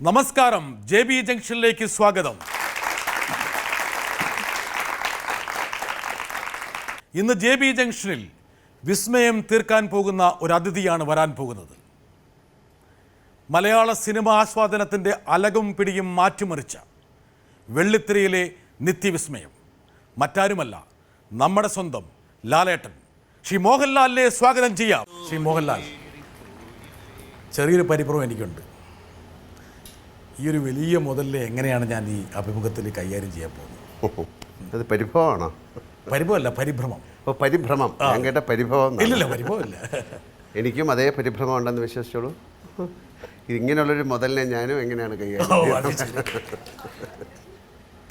നമസ്കാരം, JB ജംഗ്ഷനിലേക്ക് സ്വാഗതം. ഇന്ന് JB ജംഗ്ഷനിൽ വിസ്മയം തീർക്കാൻ പോകുന്ന ഒരു അതിഥിയാണ് വരാൻ പോകുന്നത്. മലയാള സിനിമ ആസ്വാദനത്തിൻ്റെ അലകും പിടിയും മാറ്റിമറിച്ച വെള്ളിത്തിരയിലെ നിത്യവിസ്മയം മറ്റാരുമല്ല, നമ്മുടെ സ്വന്തം ലാലേട്ടൻ. ശ്രീ മോഹൻലാലിനെ സ്വാഗതം ചെയ്യാം. ശ്രീ മോഹൻലാൽ, ചെറിയൊരു പരിഭ്രമം എനിക്കുണ്ട്. ഈ ഒരു വലിയ മുതലിനെ എങ്ങനെയാണ് ഞാൻ ഈ അഭിമുഖത്തിൽ കൈകാര്യം ചെയ്യാൻ പോകുന്നത്? അത് പരിഭവമാണോ? പരിഭവമല്ല, പരിഭ്രമം. ഓ, പരിഭ്രമം. ഞാൻ കേട്ട പരിഭവം. ഇല്ലല്ല, പരിഭവമില്ല. എനിക്കും അതേ പരിഭ്രമം ഉണ്ടെന്ന് വിശ്വസിച്ചോളൂ. ഇങ്ങനെയുള്ളൊരു മുതലിനെ ഞാനും എങ്ങനെയാണ് കൈകാര്യം?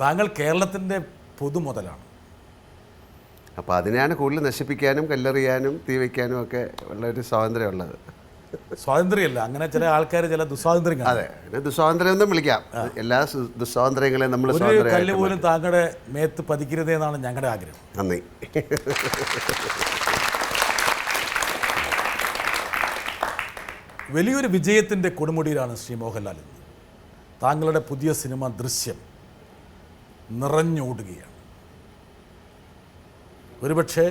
താങ്കൾ കേരളത്തിൻ്റെ പൊതുമുതലാണ്. അപ്പോൾ അതിനെയാണ് കൂടുതൽ നശിപ്പിക്കാനും കല്ലെറിയാനും തീ വയ്ക്കാനും ഒക്കെ ഉള്ളൊരു സ്വാതന്ത്ര്യമുള്ളത്. സ്വാതന്ത്ര്യമല്ല, അങ്ങനെ ചില ആൾക്കാർ ചില ദുസ്വാതന്ത്ര്യം. അതെ, ദുസ്വാതന്ത്ര്യം എന്നും വിളിക്കാം. എല്ലാ ദുസ്വാതന്ത്ര്യങ്ങളെയും നമ്മൾ കല്ല് പോലും താങ്കളുടെ മേത്ത് പതിക്കരുതെന്നാണ് ഞങ്ങളുടെ ആഗ്രഹം. നന്ദി. വലിയൊരു വിജയത്തിൻ്റെ കൊടുമുടിയിലാണ് ശ്രീ മോഹൻലാൽ. താങ്കളുടെ പുതിയ സിനിമ ദൃശ്യം നിറഞ്ഞോടുകയാണ്. ഒരുപക്ഷെ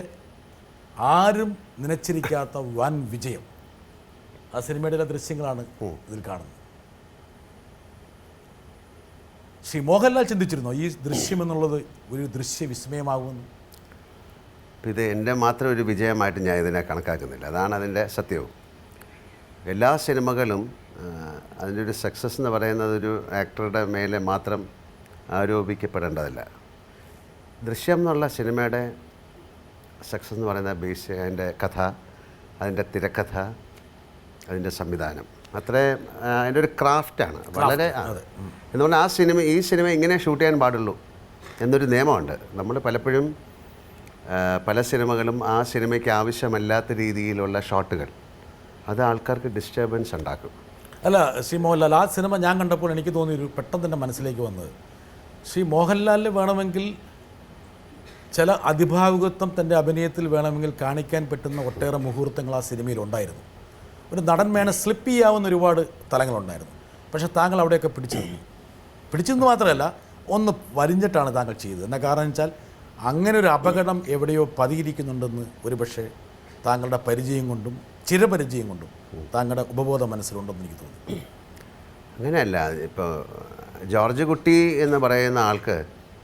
ആരും നനച്ചിരിക്കാത്ത വൻ വിജയം. ആ സിനിമയുടെ ദൃശ്യങ്ങളാണ് ഇതിൽ കാണുന്നത്. ശ്രീ മോഹൻലാൽ ചിന്തിച്ചിരുന്നോ ഈ ദൃശ്യം എന്നുള്ളത് ഒരു ദൃശ്യവിസ്മയമാകുമെന്ന്? ഇത് എൻ്റെ മാത്രം ഒരു വിജയമായിട്ട് ഞാൻ ഇതിനെ കണക്കാക്കുന്നില്ല. അതാണ് അതിൻ്റെ സത്യവും. എല്ലാ സിനിമകളും അതിൻ്റെ ഒരു സക്സസ് എന്ന് പറയുന്നത് ഒരു ആക്ടറുടെ മേലെ മാത്രം ആരോപിക്കപ്പെടേണ്ടതല്ല. ദൃശ്യം എന്നുള്ള സിനിമയുടെ സക്സസ് എന്ന് പറയുന്ന ബേസ് അതിൻ്റെ കഥ, അതിൻ്റെ തിരക്കഥ, അതിൻ്റെ സംവിധാനം, അത്രേ അതിൻ്റെ ഒരു ക്രാഫ്റ്റാണ്. വളരെ എന്ന് പറഞ്ഞാൽ ഈ സിനിമ ഇങ്ങനെ ഷൂട്ട് ചെയ്യാൻ പാടുള്ളൂ എന്നൊരു നിയമമുണ്ട്. നമ്മൾ പലപ്പോഴും പല സിനിമകളും ആ സിനിമയ്ക്ക് ആവശ്യമല്ലാത്ത രീതിയിലുള്ള ഷോട്ടുകൾ, അത് ആൾക്കാർക്ക് ഡിസ്റ്റർബൻസ് ഉണ്ടാക്കും. അല്ല ശ്രീ മോഹൻലാൽ, ആ സിനിമ ഞാൻ കണ്ടപ്പോൾ എനിക്ക് തോന്നിയൊരു പെട്ടെന്ന് എൻ്റെ മനസ്സിലേക്ക് വന്നത്, ശ്രീ മോഹൻലാലിന് വേണമെങ്കിൽ ചില അതിഭാവുകത്വം തൻ്റെ അഭിനയത്തിൽ വേണമെങ്കിൽ കാണിക്കാൻ പറ്റുന്ന ഒട്ടേറെ മുഹൂർത്തങ്ങൾ ആ സിനിമയിൽ ഉണ്ടായിരുന്നു. ഒരു നടൻ വേണം സ്ലിപ്പ് ചെയ്യാവുന്ന ഒരുപാട് തലങ്ങളുണ്ടായിരുന്നു. പക്ഷേ താങ്കൾ അവിടെയൊക്കെ പിടിച്ചെന്ന് മാത്രമല്ല, ഒന്ന് വരിഞ്ഞിട്ടാണ് താങ്കൾ ചെയ്തത്. എന്നാ കാരണം വെച്ചാൽ അങ്ങനെ ഒരു അപകടം എവിടെയോ പതിയിരിക്കുന്നുണ്ടെന്ന് ഒരുപക്ഷെ താങ്കളുടെ പരിചയം കൊണ്ടും ചിരപരിചയം കൊണ്ടും താങ്കളുടെ ഉപബോധ മനസ്സിലുണ്ടെന്ന് എനിക്ക് തോന്നി. അങ്ങനെയല്ല, ഇപ്പോൾ ജോർജ് കുട്ടി എന്ന് പറയുന്ന ആൾക്ക്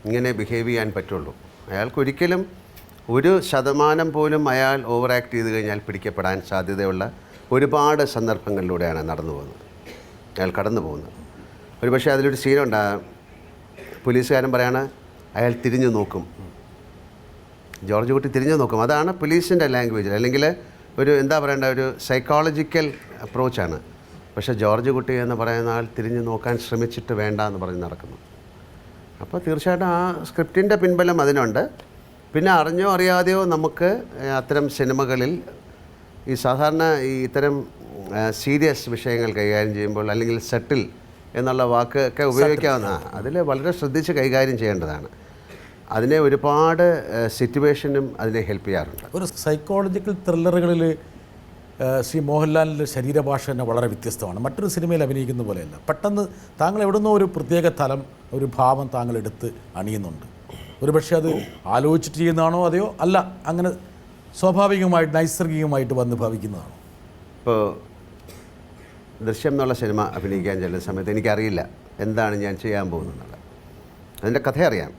ഇങ്ങനെ ബിഹേവ് ചെയ്യാൻ പറ്റുള്ളൂ. അയാൾക്കൊരിക്കലും 1% പോലും അയാൾ ഓവർ ആക്ട് ചെയ്ത് കഴിഞ്ഞാൽ പിടിക്കപ്പെടാൻ സാധ്യതയുള്ള ഒരുപാട് സന്ദർഭങ്ങളിലൂടെയാണ് അയാൾ കടന്നു പോകുന്നത്. ഒരുപക്ഷെ അതിലൊരു സീനുണ്ട്, പോലീസുകാരൻ പറയാണ് അയാൾ തിരിഞ്ഞു നോക്കും, ജോർജ് കുട്ടി തിരിഞ്ഞു നോക്കും. അതാണ് പോലീസിൻ്റെ ലാംഗ്വേജ്, അല്ലെങ്കിൽ ഒരു എന്താ പറയേണ്ട ഒരു സൈക്കോളജിക്കൽ അപ്രോച്ചാണ്. പക്ഷേ ജോർജ് കുട്ടി എന്ന് പറയുന്ന ആൾ തിരിഞ്ഞു നോക്കാൻ ശ്രമിച്ചിട്ട് വേണ്ട എന്ന് പറഞ്ഞ് നടക്കുന്നു. അപ്പോൾ തീർച്ചയായിട്ടും ആ സ്ക്രിപ്റ്റിൻ്റെ പിൻബലം അതിനുണ്ട്. പിന്നെ അറിഞ്ഞോ അറിയാതെയോ നമുക്ക് അത്തരം സിനിമകളിൽ ഈ സാധാരണ ഇത്തരം സീരിയസ് വിഷയങ്ങൾ കൈകാര്യം ചെയ്യുമ്പോൾ, അല്ലെങ്കിൽ സെറ്റിൽ എന്നുള്ള വാക്കൊക്കെ ഉപയോഗിക്കാവുന്ന, അതിൽ വളരെ ശ്രദ്ധിച്ച് കൈകാര്യം ചെയ്യേണ്ടതാണ്. അതിനെ ഒരുപാട് സിറ്റുവേഷനും അതിനെ ഹെൽപ്പ് ചെയ്യാറുണ്ട്. ഒരു സൈക്കോളജിക്കൽ ത്രില്ലറുകളിൽ ശ്രീ മോഹൻലാലിൻ്റെ ശരീരഭാഷ തന്നെ വളരെ വ്യത്യസ്തമാണ്. മറ്റൊരു സിനിമയിൽ അഭിനയിക്കുന്ന പോലെയല്ല. പെട്ടെന്ന് താങ്കൾ എവിടുന്നോ ഒരു പ്രത്യേക തലം, ഒരു ഭാവം താങ്കൾ എടുത്ത് അണിയുന്നുണ്ട്. ഒരുപക്ഷെ അത് ആലോചിച്ചിട്ട് ചെയ്യുന്നതാണോ അതെയോ അല്ല, അങ്ങനെ സ്വാഭാവികമായിട്ട് നൈസർഗികമായിട്ട് വന്ന് ഭവിക്കുന്നതാണ്. ഇപ്പോൾ ദൃശ്യം എന്നുള്ള സിനിമ അഭിനയിക്കാൻ ചെല്ലുന്ന സമയത്ത് എനിക്കറിയില്ല എന്താണ് ഞാൻ ചെയ്യാൻ പോകുന്നത്. അതിൻ്റെ കഥ അറിയാം.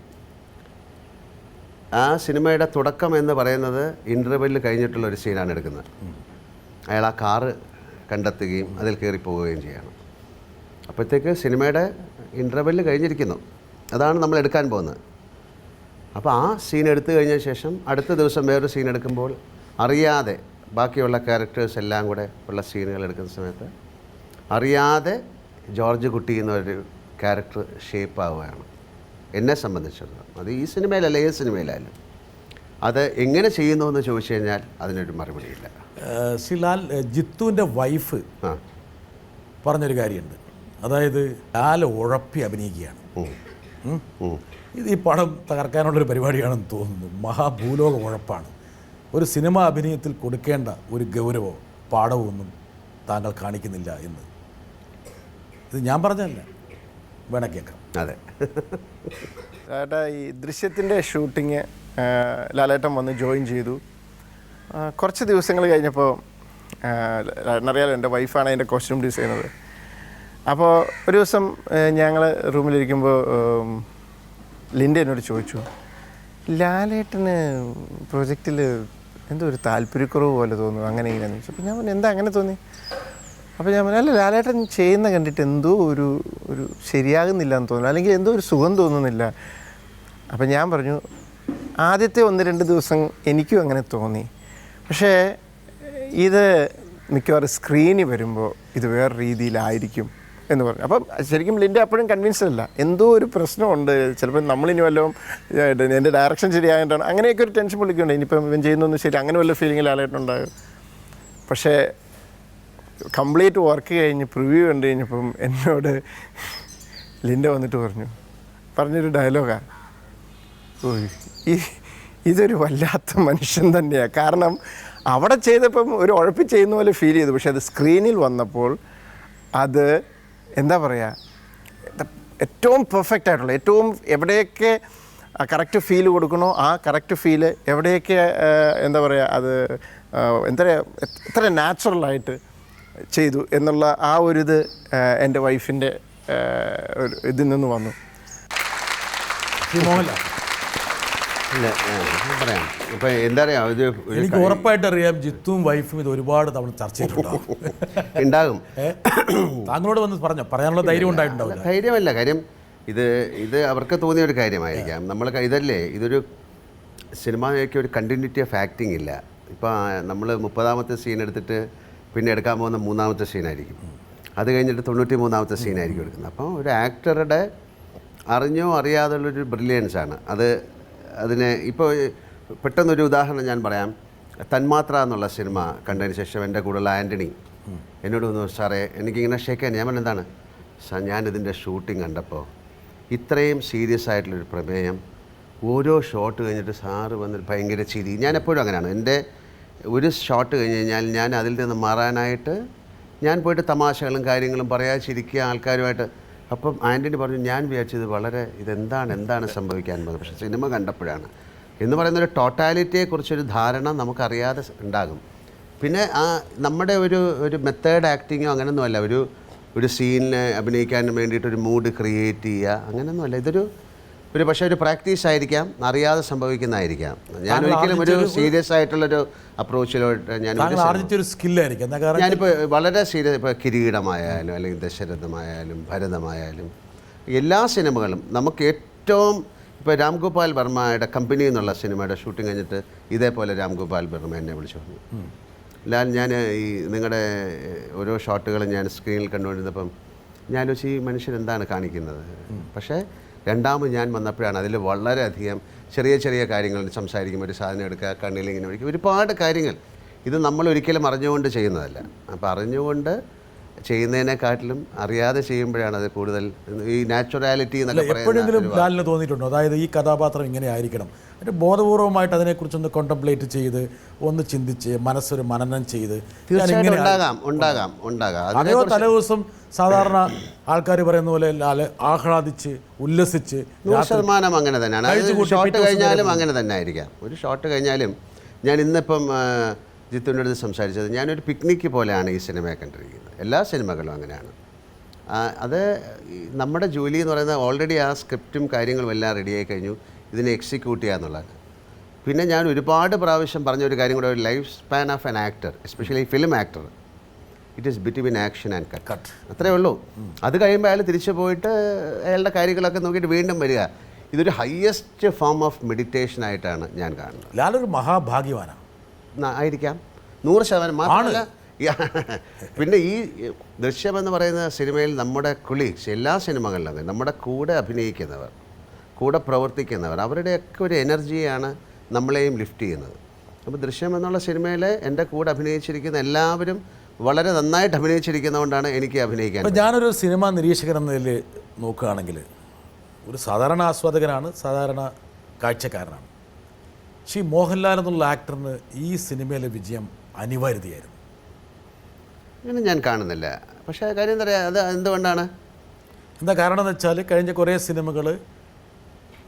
ആ സിനിമയുടെ തുടക്കം എന്ന് പറയുന്നത് ഇൻ്റർവെല്ലിൽ കഴിഞ്ഞിട്ടുള്ള ഒരു സീനാണ് എടുക്കുന്നത്. അയാൾ ആ കാറ് കണ്ടെത്തുകയും അതിൽ കയറിപ്പോവുകയും ചെയ്യണം. അപ്പോഴത്തേക്ക് സിനിമയുടെ ഇൻ്റർവെല്ലിൽ കഴിഞ്ഞിരിക്കുന്നു. അതാണ് നമ്മൾ എടുക്കാൻ പോകുന്നത്. അപ്പോൾ ആ സീൻ എടുത്തു കഴിഞ്ഞ ശേഷം അടുത്ത ദിവസം വേറൊരു സീൻ എടുക്കുമ്പോൾ അറിയാതെ ബാക്കിയുള്ള ക്യാരക്ടേഴ്സ് എല്ലാം കൂടെ ഉള്ള സീനുകൾ എടുക്കുന്ന സമയത്ത് അറിയാതെ ജോർജ് കുട്ടി എന്നൊരു ക്യാരക്ടർ ഷേപ്പ് ആവുകയാണ് എന്നെ സംബന്ധിച്ചിടത്തോളം. അത് ഈ സിനിമയിലല്ല, ഏത് സിനിമയിലായാലും. അത് എങ്ങനെ ചെയ്യുന്നു എന്ന് ചോദിച്ചു കഴിഞ്ഞാൽ അതിനൊരു മറുപടിയില്ല. ശ്രീലാൽ, ജിത്തുവിൻ്റെ വൈഫ് പറഞ്ഞൊരു കാര്യമുണ്ട്. അതായത് ലാൽ ഉഴപ്പി അഭിനയിക്കുകയാണ്. ഇത് ഈ പടം തകർക്കാനുള്ളൊരു പരിപാടിയാണെന്ന് തോന്നുന്നു. മഹാഭൂലോക ഉഴപ്പാണ്. ഒരു സിനിമ അഭിനയത്തിൽ കൊടുക്കേണ്ട ഒരു ഗൗരവമോ പാഠമോ ഒന്നും താങ്കൾ കാണിക്കുന്നില്ല എന്ന്. ഇത് ഞാൻ പറഞ്ഞതല്ല, വേണേ കേൾക്കാം. അതെ. ലാലേട്ടാ, ഈ ദൃശ്യത്തിൻ്റെ ഷൂട്ടിങ് ലാലേട്ടൻ വന്ന് ജോയിൻ ചെയ്തു. കുറച്ച് ദിവസങ്ങൾ കഴിഞ്ഞപ്പോൾ ലാലേട്ടനറിയാലോ എൻ്റെ വൈഫാണ് അതിൻ്റെ കോസ്റ്റ്യൂം ഡിസൈനർ. അപ്പോൾ ഒരു ദിവസം ഞങ്ങൾ റൂമിലിരിക്കുമ്പോൾ ലിൻഡ എന്നോട് ചോദിച്ചു, ലാലേട്ടന് പ്രൊജക്റ്റിൽ എന്തോ ഒരു താല്പര്യക്കുറവ് പോലെ തോന്നുന്നു, അങ്ങനെ ഇങ്ങനെയാണെന്ന് ചോദിച്ചു. അപ്പോൾ ഞാൻ പറഞ്ഞു, എന്താ അങ്ങനെ തോന്നി? അപ്പോൾ ഞാൻ പറഞ്ഞു, അല്ല, ലാലേട്ടൻ ചെയ്യുന്ന കണ്ടിട്ട് എന്തോ ഒരു ശരിയാകുന്നില്ല എന്ന് തോന്നുന്നു, അല്ലെങ്കിൽ എന്തോ ഒരു സുഖം തോന്നുന്നില്ല. അപ്പം ഞാൻ പറഞ്ഞു, ആദ്യത്തെ 1-2 ദിവസം എനിക്കും അങ്ങനെ തോന്നി, പക്ഷേ ഇത് മിക്കവാറും സ്ക്രീനിൽ വരുമ്പോൾ ഇത് വേറെ രീതിയിലായിരിക്കും എന്ന് പറഞ്ഞു. അപ്പം ശരിക്കും ലിൻഡ അപ്പോഴും കൺവിൻസ്ഡ് അല്ല, എന്തോ ഒരു പ്രശ്നമുണ്ട്, ചിലപ്പോൾ നമ്മളിനി വല്ലതും എൻ്റെ ഡയറക്ഷൻ ശരിയായിട്ടാണ്, അങ്ങനെയൊക്കെ ഒരു ടെൻഷൻ പുള്ളിക്കുണ്ട്, ഇനിയിപ്പം ഇവൻ ചെയ്യുന്നൊന്നും ശരി, അങ്ങനെ വല്ല ഫീലിംഗ് ലാലേട്ടുണ്ടാകും. പക്ഷേ കംപ്ലീറ്റ് വർക്ക് കഴിഞ്ഞ് പ്രിവ്യൂ കണ്ടു കഴിഞ്ഞപ്പം എന്നോട് ലിൻഡ വന്നിട്ട് പറഞ്ഞൊരു ഡയലോഗാണ്, ഇതൊരു വല്ലാത്ത മനുഷ്യൻ തന്നെയാണ്. കാരണം അവിടെ ചെയ്തപ്പം ഒരു ഉഴപ്പി ചെയ്യുന്ന പോലെ ഫീൽ ചെയ്തു, പക്ഷേ അത് സ്ക്രീനിൽ വന്നപ്പോൾ അത് എന്താ പറയുക, ഏറ്റവും പെർഫെക്റ്റ് ആയിട്ടുള്ള, ഏറ്റവും എവിടെയൊക്കെ കറക്റ്റ് ഫീൽ കൊടുക്കണോ ആ കറക്റ്റ് ഫീല് എവിടെയൊക്കെ എന്താ പറയുക, അത് എത്ര നാച്ചുറലായിട്ട് ചെയ്തു എന്നുള്ള ആ ഒരു ഇത് എൻ്റെ വൈഫിൻ്റെ ഒരു ഇതിൽ നിന്ന് വന്നു. മോഹൻലാൽ, ഇല്ല, പറയാം. ഇപ്പം എന്താ പറയുക, ഇത് എനിക്ക് ഉറപ്പായിട്ട് അറിയാം, ജിത്തുവും വൈഫും ഇത് ഒരുപാട് തവണ ചർച്ച ചെയ്തിട്ടുണ്ടാവും. ഉണ്ടാകും. താങ്കളോട് വന്ന് പറയാനുള്ള ധൈര്യം ഉണ്ടായിട്ടുണ്ടാവില്ല. ധൈര്യമല്ല, കാര്യം ഇത് അവർക്ക് തോന്നിയ ഒരു കാര്യമായിരിക്കാം. നമ്മൾ ഇതല്ലേ, ഇതൊരു സിനിമയ്ക്ക് ഒരു കണ്ടിന്യൂറ്റി ഓഫ് ആക്ടിങ് ഇല്ല. ഇപ്പോൾ നമ്മൾ 30ാമത്തെ സീൻ എടുത്തിട്ട് പിന്നെ എടുക്കാൻ പോകുന്ന 3ാമത്തെ സീനായിരിക്കും, അത് കഴിഞ്ഞിട്ട് 93ാമത്തെ സീനായിരിക്കും എടുക്കുന്നത്. അപ്പോൾ ഒരു ആക്ടറുടെ അറിഞ്ഞോ അറിയാതുള്ളൊരു ബ്രില്യൻസാണ് അത്. അതിനെ ഇപ്പോൾ പെട്ടെന്നൊരു ഉദാഹരണം ഞാൻ പറയാം. തന്മാത്ര എന്നുള്ള സിനിമ കണ്ടതിന് ശേഷം എൻ്റെ കൂടെയുള്ള ആൻ്റണി എന്നോട് വന്നു, സാറേ എനിക്കിങ്ങനെ ഷേക്കാൻ. ഞാൻ പറഞ്ഞ എന്താണ് സാർ, ഞാനിതിൻ്റെ ഷൂട്ടിംഗ് കണ്ടപ്പോൾ ഇത്രയും സീരിയസ് ആയിട്ടുള്ളൊരു പ്രമേയം, ഓരോ ഷോട്ട് കഴിഞ്ഞിട്ട് സാറ് വന്നിട്ട് ഭയങ്കര ചിരി. ഞാൻ എപ്പോഴും അങ്ങനെയാണ്, എൻ്റെ ഒരു ഷോട്ട് കഴിഞ്ഞ് കഴിഞ്ഞാൽ ഞാൻ അതിൽ നിന്ന് മാറാനായിട്ട് ഞാൻ പോയിട്ട് തമാശകളും കാര്യങ്ങളും പറയാതെ ചിരിക്കുക ആൾക്കാരുമായിട്ട്. അപ്പം ആൻ്റണി പറഞ്ഞു, ഞാൻ വിചാരിച്ചത് വളരെ എന്താണ് സംഭവിക്കാൻ പോകുന്നത്, പക്ഷേ സിനിമ കണ്ടപ്പോഴാണ് എന്ന് പറയുന്നൊരു ടോട്ടാലിറ്റിയെക്കുറിച്ചൊരു ധാരണ നമുക്കറിയാതെ ഉണ്ടാകും. പിന്നെ നമ്മുടെ ഒരു മെത്തേഡ് ആക്ടിങ്ങോ അങ്ങനെയൊന്നുമല്ല, ഒരു സീനിനെ അഭിനയിക്കാൻ വേണ്ടിയിട്ടൊരു മൂഡ് ക്രിയേറ്റ് ചെയ്യുക അങ്ങനെയൊന്നുമല്ല. പക്ഷേ ഒരു പ്രാക്ടീസ് ആയിരിക്കാം, അറിയാതെ സംഭവിക്കുന്നതായിരിക്കാം. ഞാൻ ഒരിക്കലും ഒരു സീരിയസ് ആയിട്ടുള്ളൊരു അപ്രോച്ചിലോട്ട് ഞാനിപ്പോൾ വളരെ സീരിയസ്, ഇപ്പോൾ കിരീടമായാലും അല്ലെങ്കിൽ ദശരഥമായാലും ഭരതമായാലും എല്ലാ സിനിമകളും നമുക്ക് ഏറ്റവും, ഇപ്പോൾ രാംഗോപാൽ വർമ്മയുടെ കമ്പനി എന്നുള്ള സിനിമയുടെ ഷൂട്ടിംഗ് കഴിഞ്ഞിട്ട് ഇതേപോലെ രാംഗോപാൽ വർമ്മ എന്നെ വിളിച്ചു പറഞ്ഞു, ലാൽ, ഞാൻ ഈ നിങ്ങളുടെ ഓരോ ഷോട്ടുകളും ഞാൻ സ്ക്രീനിൽ കണ്ടുകൊണ്ടിരുന്നപ്പം ഞാൻ വെച്ച് ഈ മനുഷ്യൻ എന്താണ് കാണിക്കുന്നത്. പക്ഷേ രണ്ടാമത് ഞാൻ വന്നപ്പോഴാണ് അതിൽ വളരെയധികം ചെറിയ കാര്യങ്ങൾ സംസാരിക്കും, ഒരു സാധനം എടുക്കുക, കണ്ണിലിങ്ങനെ ഒഴിക്കും, ഒരുപാട് കാര്യങ്ങൾ. ഇത് നമ്മൾ ഒരിക്കലും അറിഞ്ഞുകൊണ്ട് ചെയ്യുന്നതല്ല. അപ്പോൾ അറിഞ്ഞുകൊണ്ട് ചെയ്യുന്നതിനെക്കാട്ടിലും അറിയാതെ ചെയ്യുമ്പോഴാണ് അത് കൂടുതൽ ഈ നാച്ചുറാലിറ്റി എന്നൊക്കെ എപ്പോഴെങ്കിലും ലാലിന് തോന്നിയിട്ടുണ്ടോ, അതായത് ഈ കഥാപാത്രം ഇങ്ങനെ ആയിരിക്കണം, ഒരു ബോധപൂർവമായിട്ട് അതിനെക്കുറിച്ചൊന്ന് കോൺടംപ്ലേറ്റ് ചെയ്ത് ഒന്ന് ചിന്തിച്ച് മനസ്സൊരു മനനം ചെയ്ത്? തീർച്ചയായിട്ടും ഉണ്ടാകാം. അതോ തലേ ദിവസം സാധാരണ ആൾക്കാർ പറയുന്ന പോലെ ലാല് ആഹ്ലാദിച്ച് ഉല്ലസിച്ച് 100% അങ്ങനെ തന്നെയാണ്. ഷോട്ട് കഴിഞ്ഞാലും അങ്ങനെ തന്നെ ആയിരിക്കാം. ഒരു ഷോട്ട് കഴിഞ്ഞാലും ഞാൻ ഇന്നിപ്പം ജിത്തുവിൻ്റെ അടുത്ത് സംസാരിച്ചത്, ഞാനൊരു പിക്നിക്ക് പോലെയാണ് ഈ സിനിമയെ കണ്ടിരിക്കുന്നത്. എല്ലാ സിനിമകളും അങ്ങനെയാണ്. അത് നമ്മുടെ ജോലി എന്ന് പറയുന്നത് ഓൾറെഡി ആ സ്ക്രിപ്റ്റും കാര്യങ്ങളും എല്ലാം റെഡിയായി കഴിഞ്ഞു, ഇതിനെ എക്സിക്യൂട്ട് ചെയ്യുക എന്നുള്ളതാണ്. പിന്നെ ഞാൻ ഒരുപാട് പ്രാവശ്യം പറഞ്ഞൊരു കാര്യം കൂടെ, ഒരു life span of an actor, especially film actor, it is between action and cut. അത്രേ ഉള്ളൂ. അത് കഴിയുമ്പോൾ അയാൾ തിരിച്ചു പോയിട്ട് അയാളുടെ കാര്യങ്ങളൊക്കെ നോക്കിയിട്ട് വീണ്ടും വരിക. ഇതൊരു ഹയസ്റ്റ് ഫോം ഓഫ് മെഡിറ്റേഷൻ ആയിട്ടാണ് ഞാൻ കാണുന്നത്. ലാലൊരു മഹാഭാഗ്യവാനാണ് ആയിരിക്കാം, 100%. മാത്രമല്ല പിന്നെ ഈ ദൃശ്യമെന്ന് പറയുന്ന സിനിമയിൽ നമ്മുടെ കൊളീഗ്സ്, എല്ലാ സിനിമകളിലും നമ്മുടെ കൂടെ അഭിനയിക്കുന്നവർ, കൂടെ പ്രവർത്തിക്കുന്നവർ, അവരുടെയൊക്കെ ഒരു എനർജിയാണ് നമ്മളെയും ലിഫ്റ്റ് ചെയ്യുന്നത്. അപ്പോൾ ദൃശ്യം എന്നുള്ള സിനിമയിൽ എൻ്റെ കൂടെ അഭിനയിച്ചിരിക്കുന്ന എല്ലാവരും വളരെ നന്നായിട്ട് അഭിനയിച്ചിരിക്കുന്നതുകൊണ്ടാണ് എനിക്ക് അഭിനയിക്കാൻ. അപ്പോൾ ഞാനൊരു സിനിമാ നിരീക്ഷകൻ എന്നതിൽ നോക്കുകയാണെങ്കിൽ ഒരു സാധാരണ ആസ്വാദകനാണ്, സാധാരണ കാഴ്ചക്കാരനാണ്. പക്ഷേ മോഹൻലാൽ എന്നുള്ള ആക്ടറിന് ഈ സിനിമയിലെ വിജയം അനിവാര്യതയായിരുന്നു. അങ്ങനെ ഞാൻ കാണുന്നില്ല. പക്ഷേ കാര്യം എന്താ പറയുക, അത് എന്തുകൊണ്ടാണ്? എന്താ കാരണം എന്ന് വെച്ചാൽ കഴിഞ്ഞ കുറേ സിനിമകൾ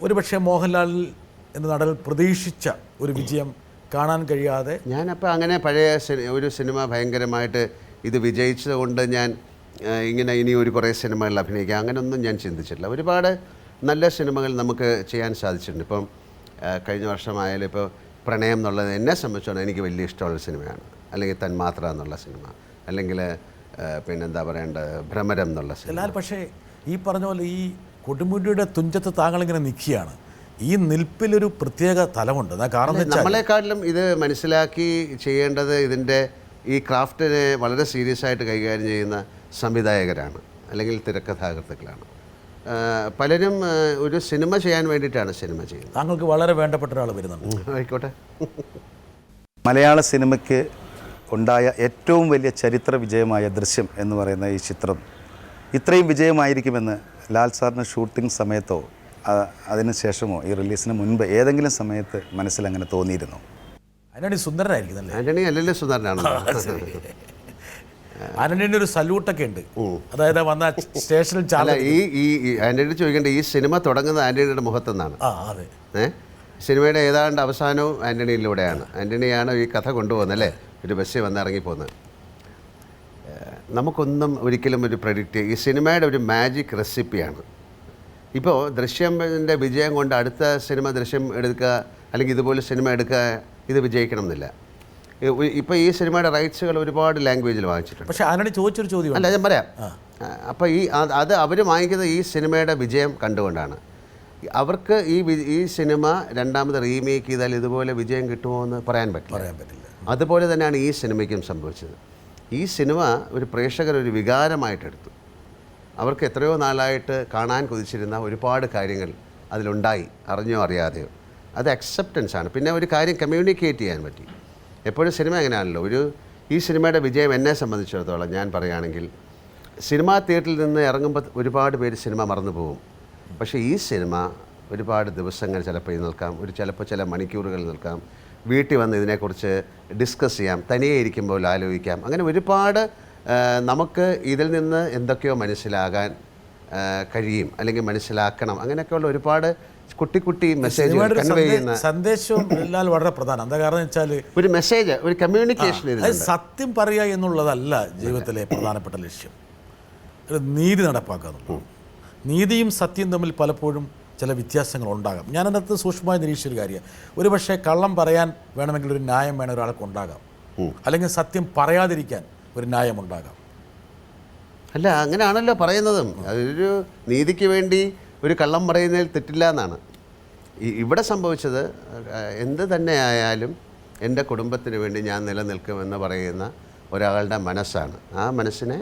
ഒരുപക്ഷെ മോഹൻലാൽ എന്ന നടൻ പ്രതീക്ഷിച്ച ഒരു വിജയം കാണാൻ കഴിയാതെ, ഞാനപ്പോൾ അങ്ങനെ പഴയ ഒരു സിനിമ ഭയങ്കരമായിട്ട് ഇത് വിജയിച്ചത് കൊണ്ട് ഞാൻ ഇങ്ങനെ ഇനി ഒരു കുറേ സിനിമകളിൽ അഭിനയിക്കുക അങ്ങനെയൊന്നും ഞാൻ ചിന്തിച്ചിട്ടില്ല. ഒരുപാട് നല്ല സിനിമകൾ നമുക്ക് ചെയ്യാൻ സാധിച്ചിട്ടുണ്ട്. ഇപ്പം കഴിഞ്ഞ വർഷമായാലും ഇപ്പോൾ പ്രണയം എന്നുള്ളത് എന്നെ സംബന്ധിച്ചോളം എനിക്ക് വലിയ ഇഷ്ടമുള്ള സിനിമയാണ്. അല്ലെങ്കിൽ തന്മാത്ര എന്നുള്ള സിനിമ, അല്ലെങ്കിൽ പിന്നെന്താ പറയേണ്ടത് ഭ്രമരം എന്നുള്ള സിനിമ. എന്നാൽ പക്ഷേ ഈ പറഞ്ഞ പോലെ ഈ കൊടുമുടിയുടെ തുഞ്ചത്ത് താങ്കളിങ്ങനെ നിൽക്കുകയാണ്. ഈ നിൽപ്പിലൊരു പ്രത്യേക തലമുണ്ട്. കാരണം നമ്മളെക്കാട്ടിലും ഇത് മനസ്സിലാക്കി ചെയ്യേണ്ടത് ഇതിൻ്റെ ഈ ക്രാഫ്റ്റിനെ വളരെ സീരിയസ് ആയിട്ട് കൈകാര്യം ചെയ്യുന്ന സംവിധായകരാണ്, അല്ലെങ്കിൽ തിരക്കഥാകൃത്തുക്കളാണ്. പലരും ഒരു സിനിമ ചെയ്യാൻ വേണ്ടിയിട്ടാണ് സിനിമ ചെയ്യുന്നത്. താങ്കൾക്ക് വളരെ വേണ്ടപ്പെട്ട ഒരാൾ വരുന്നുണ്ട്. ആയിക്കോട്ടെ. മലയാള സിനിമയ്ക്ക് ഉണ്ടായ ഏറ്റവും വലിയ ചരിത്ര വിജയമായ ദൃശ്യം എന്ന് പറയുന്ന ഈ ചിത്രം ഇത്രയും വിജയമായിരിക്കുമെന്ന് ലാൽ സാറിന് ഷൂട്ടിംഗ് സമയത്തോ അതിനുശേഷമോ ഈ റിലീസിന് മുൻപ് ഏതെങ്കിലും സമയത്ത് മനസ്സിലങ്ങനെ തോന്നിയിരുന്നു? ആന്റണി സുന്ദരനായിരിക്കും. ആന്റണി അല്ലല്ലോ സുന്ദരനാണ്. ആന്റണിയുടെ ഒരു സല്യൂട്ടൊക്കെ ഉണ്ട്. അതായത് വന്ന സ്റ്റേഷനിൽ ഈ ആന്റണി ചോദിക്കേണ്ട, ഈ സിനിമ തുടങ്ങുന്നത് ആന്റണിയുടെ മുഖത്തുനിന്നാണ്. സിനിമയുടെ ഏതാണ്ട് അവസാനവും ആന്റണിയിലൂടെയാണ്. ആന്റണിയാണ് ഈ കഥ കൊണ്ടുപോകുന്നത് അല്ലേ, ഒരു ബസ്സിൽ വന്ന് ഇറങ്ങിപ്പോകുന്നത്. നമുക്കൊന്നും ഒരിക്കലും ഒരു പ്രഡിക്റ്റ്, ഈ സിനിമയുടെ ഒരു മാജിക് റെസിപ്പിയാണ്. ഇപ്പോൾ ദൃശ്യത്തിൻ്റെ വിജയം കൊണ്ട് അടുത്ത സിനിമ ദൃശ്യം എടുക്കുക, അല്ലെങ്കിൽ ഇതുപോലെ സിനിമ എടുക്കുക, ഇത് വിജയിക്കണം എന്നില്ല. ഇപ്പോൾ ഈ സിനിമയുടെ റൈറ്റ്സുകൾ ഒരുപാട് ലാംഗ്വേജിൽ വാങ്ങിച്ചിട്ടുണ്ട്. പക്ഷേ ആന്റണി ചോദിച്ചൊരു ചോദ്യം അല്ല, ഞാൻ പറയാം. അപ്പോൾ അത് അവർ വാങ്ങിക്കുന്നത് ഈ സിനിമയുടെ വിജയം കണ്ടുകൊണ്ടാണ്. അവർക്ക് ഈ സിനിമ രണ്ടാമത് റീമേക്ക് ചെയ്താൽ ഇതുപോലെ വിജയം കിട്ടുമോ എന്ന് പറയാൻ പറ്റില്ല. അതുപോലെ തന്നെയാണ് ഈ സിനിമയ്ക്കും സംഭവിച്ചത്. ഈ സിനിമ ഒരു പ്രേക്ഷകർ ഒരു വികാരമായിട്ടെടുത്തു. അവർക്ക് എത്രയോ നാളായിട്ട് കാണാൻ കൊതിച്ചിരുന്ന ഒരുപാട് കാര്യങ്ങൾ അതിലുണ്ടായി, അറിഞ്ഞോ അറിയാതെയോ. അത് അക്സെപ്റ്റൻസ് ആണ്. പിന്നെ ഒരു കാര്യം കമ്മ്യൂണിക്കേറ്റ് ചെയ്യാൻ പറ്റി. എപ്പോഴും സിനിമ എങ്ങനെയാണല്ലോ, ഈ സിനിമയുടെ വിജയം എന്നെ സംബന്ധിച്ചിടത്തോളം ഞാൻ പറയുകയാണെങ്കിൽ, സിനിമാ തിയേറ്ററിൽ നിന്ന് ഇറങ്ങുമ്പോൾ ഒരുപാട് പേര് സിനിമ മറന്നു പോകും. പക്ഷേ ഈ സിനിമ ഒരുപാട് ദിവസങ്ങൾ ചിലപ്പോൾ നിൽക്കാം, ചിലപ്പോൾ ചില മണിക്കൂറുകൾ നിൽക്കാം. വീട്ടിൽ വന്ന് ഇതിനെക്കുറിച്ച് ഡിസ്കസ് ചെയ്യാം, തനിയെ ഇരിക്കുമ്പോൾ ആലോചിക്കാം. അങ്ങനെ ഒരുപാട് നമുക്ക് ഇതിൽ നിന്ന് എന്തൊക്കെയോ മനസ്സിലാകാൻ കഴിയും, അല്ലെങ്കിൽ മനസ്സിലാക്കണം. അങ്ങനെയൊക്കെയുള്ള ഒരുപാട് കുട്ടി മെസ്സേജുകൾ കൺവേ ചെയ്യുന്ന സന്ദേശവും എല്ലാം വളരെ പ്രധാനം. എന്താ കാരണം വെച്ചാൽ ഒരു മെസ്സേജ്, ഒരു കമ്മ്യൂണിക്കേഷൻ. സത്യം പറയുക എന്നുള്ളതല്ല ജീവിതത്തിലെ പ്രധാനപ്പെട്ട ലക്ഷ്യം. ഒരു നീതി നടപ്പാക്കുക എന്നുള്ളത്. നീതിയും സത്യവും തമ്മിൽ പലപ്പോഴും ചില വ്യത്യാസങ്ങൾ ഉണ്ടാകാം. ഞാനതിനകത്ത് സൂക്ഷ്മമായി നിരീക്ഷിച്ചൊരു കാര്യം, ഒരുപക്ഷെ കള്ളം പറയാൻ വേണമെങ്കിൽ ഒരു ന്യായം വേണം ഒരാൾക്ക് ഉണ്ടാകാം, അല്ലെങ്കിൽ സത്യം പറയാതിരിക്കാൻ ഒരു ന്യായമുണ്ടാകാം. അല്ല, അങ്ങനെയാണല്ലോ പറയുന്നതും. അതൊരു നീതിക്ക് വേണ്ടി ഒരു കള്ളം പറയുന്നതിൽ തെറ്റില്ല എന്നാണ്. ഇവിടെ സംഭവിച്ചത് എന്ത് തന്നെ ആയാലും എൻ്റെ കുടുംബത്തിന് വേണ്ടി ഞാൻ നിലനിൽക്കുമെന്ന് പറയുന്ന ഒരാളുടെ മനസ്സാണ്. ആ മനസ്സിനെ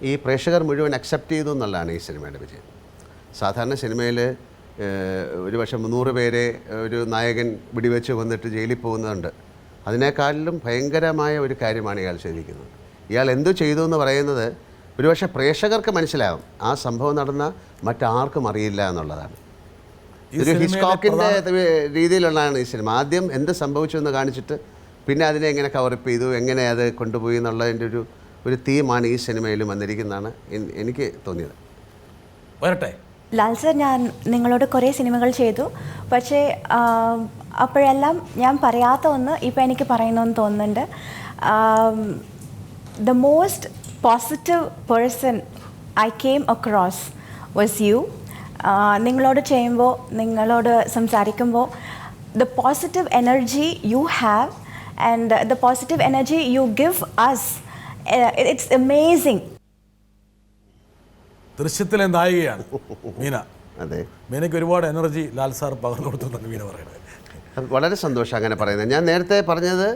ഈ പ്രേക്ഷകർ മുഴുവൻ അക്സെപ്റ്റ് ചെയ്തു എന്നുള്ളതാണ് ഈ സിനിമയുടെ വിജയം. സാധാരണ സിനിമയിൽ ഒരുപക്ഷെ 300 പേരെ ഒരു നായകൻ വെടിവെച്ച് കൊന്നിട്ട് ജയിലിൽ പോകുന്നുണ്ട്. അതിനേക്കാളിലും ഭയങ്കരമായ ഒരു കാര്യമാണ് ഇയാൾ ചെയ്തിരിക്കുന്നത്. ഇയാൾ എന്തു ചെയ്തു എന്ന് പറയുന്നത് ഒരുപക്ഷെ പ്രേക്ഷകർക്ക് മനസ്സിലാകും, ആ സംഭവം നടന്ന മറ്റാർക്കും അറിയില്ല എന്നുള്ളതാണ്. ഒരു ഹിച്ച്കോക്കിൻ്റെ രീതിയിലുള്ളതാണ് ഈ സിനിമ. ആദ്യം എന്ത് സംഭവിച്ചു എന്ന് കാണിച്ചിട്ട് പിന്നെ അതിനെ എങ്ങനെ കവറപ്പ് ചെയ്തു, എങ്ങനെ അത് കൊണ്ടുപോയി എന്നുള്ളതിൻ്റെ ഒരു തീമാണ് ഈ സിനിമയിലും വന്നിരിക്കുന്നതാണ് എനിക്ക് തോന്നിയത്. വരട്ടെ ലാൽ സർ, ഞാൻ നിങ്ങളോട് കുറേ സിനിമകൾ ചെയ്തു. പക്ഷേ അപ്പോഴെല്ലാം ഞാൻ പറയാത്ത ഒന്ന് ഇപ്പോൾ എനിക്ക് പറയണമെന്ന് തോന്നുന്നുണ്ട്. The most positive person I came across was you. നിങ്ങളോട് ചെയ്യുമ്പോൾ, നിങ്ങളോട് സംസാരിക്കുമ്പോൾ, the positive energy you have and the positive energy you give us, it's amazing. ദൃശ്യത്തിലെ നായികയാണ് മീന. അതെ, മീനയ്ക്ക് ഒരുപാട് എനർജി ലാൽ സാർ പകർന്നു കൊടുത്തു മീന പറയുന്നത്. അത് വളരെ സന്തോഷം അങ്ങനെ പറയുന്നത്. ഞാൻ നേരത്തെ പറഞ്ഞത്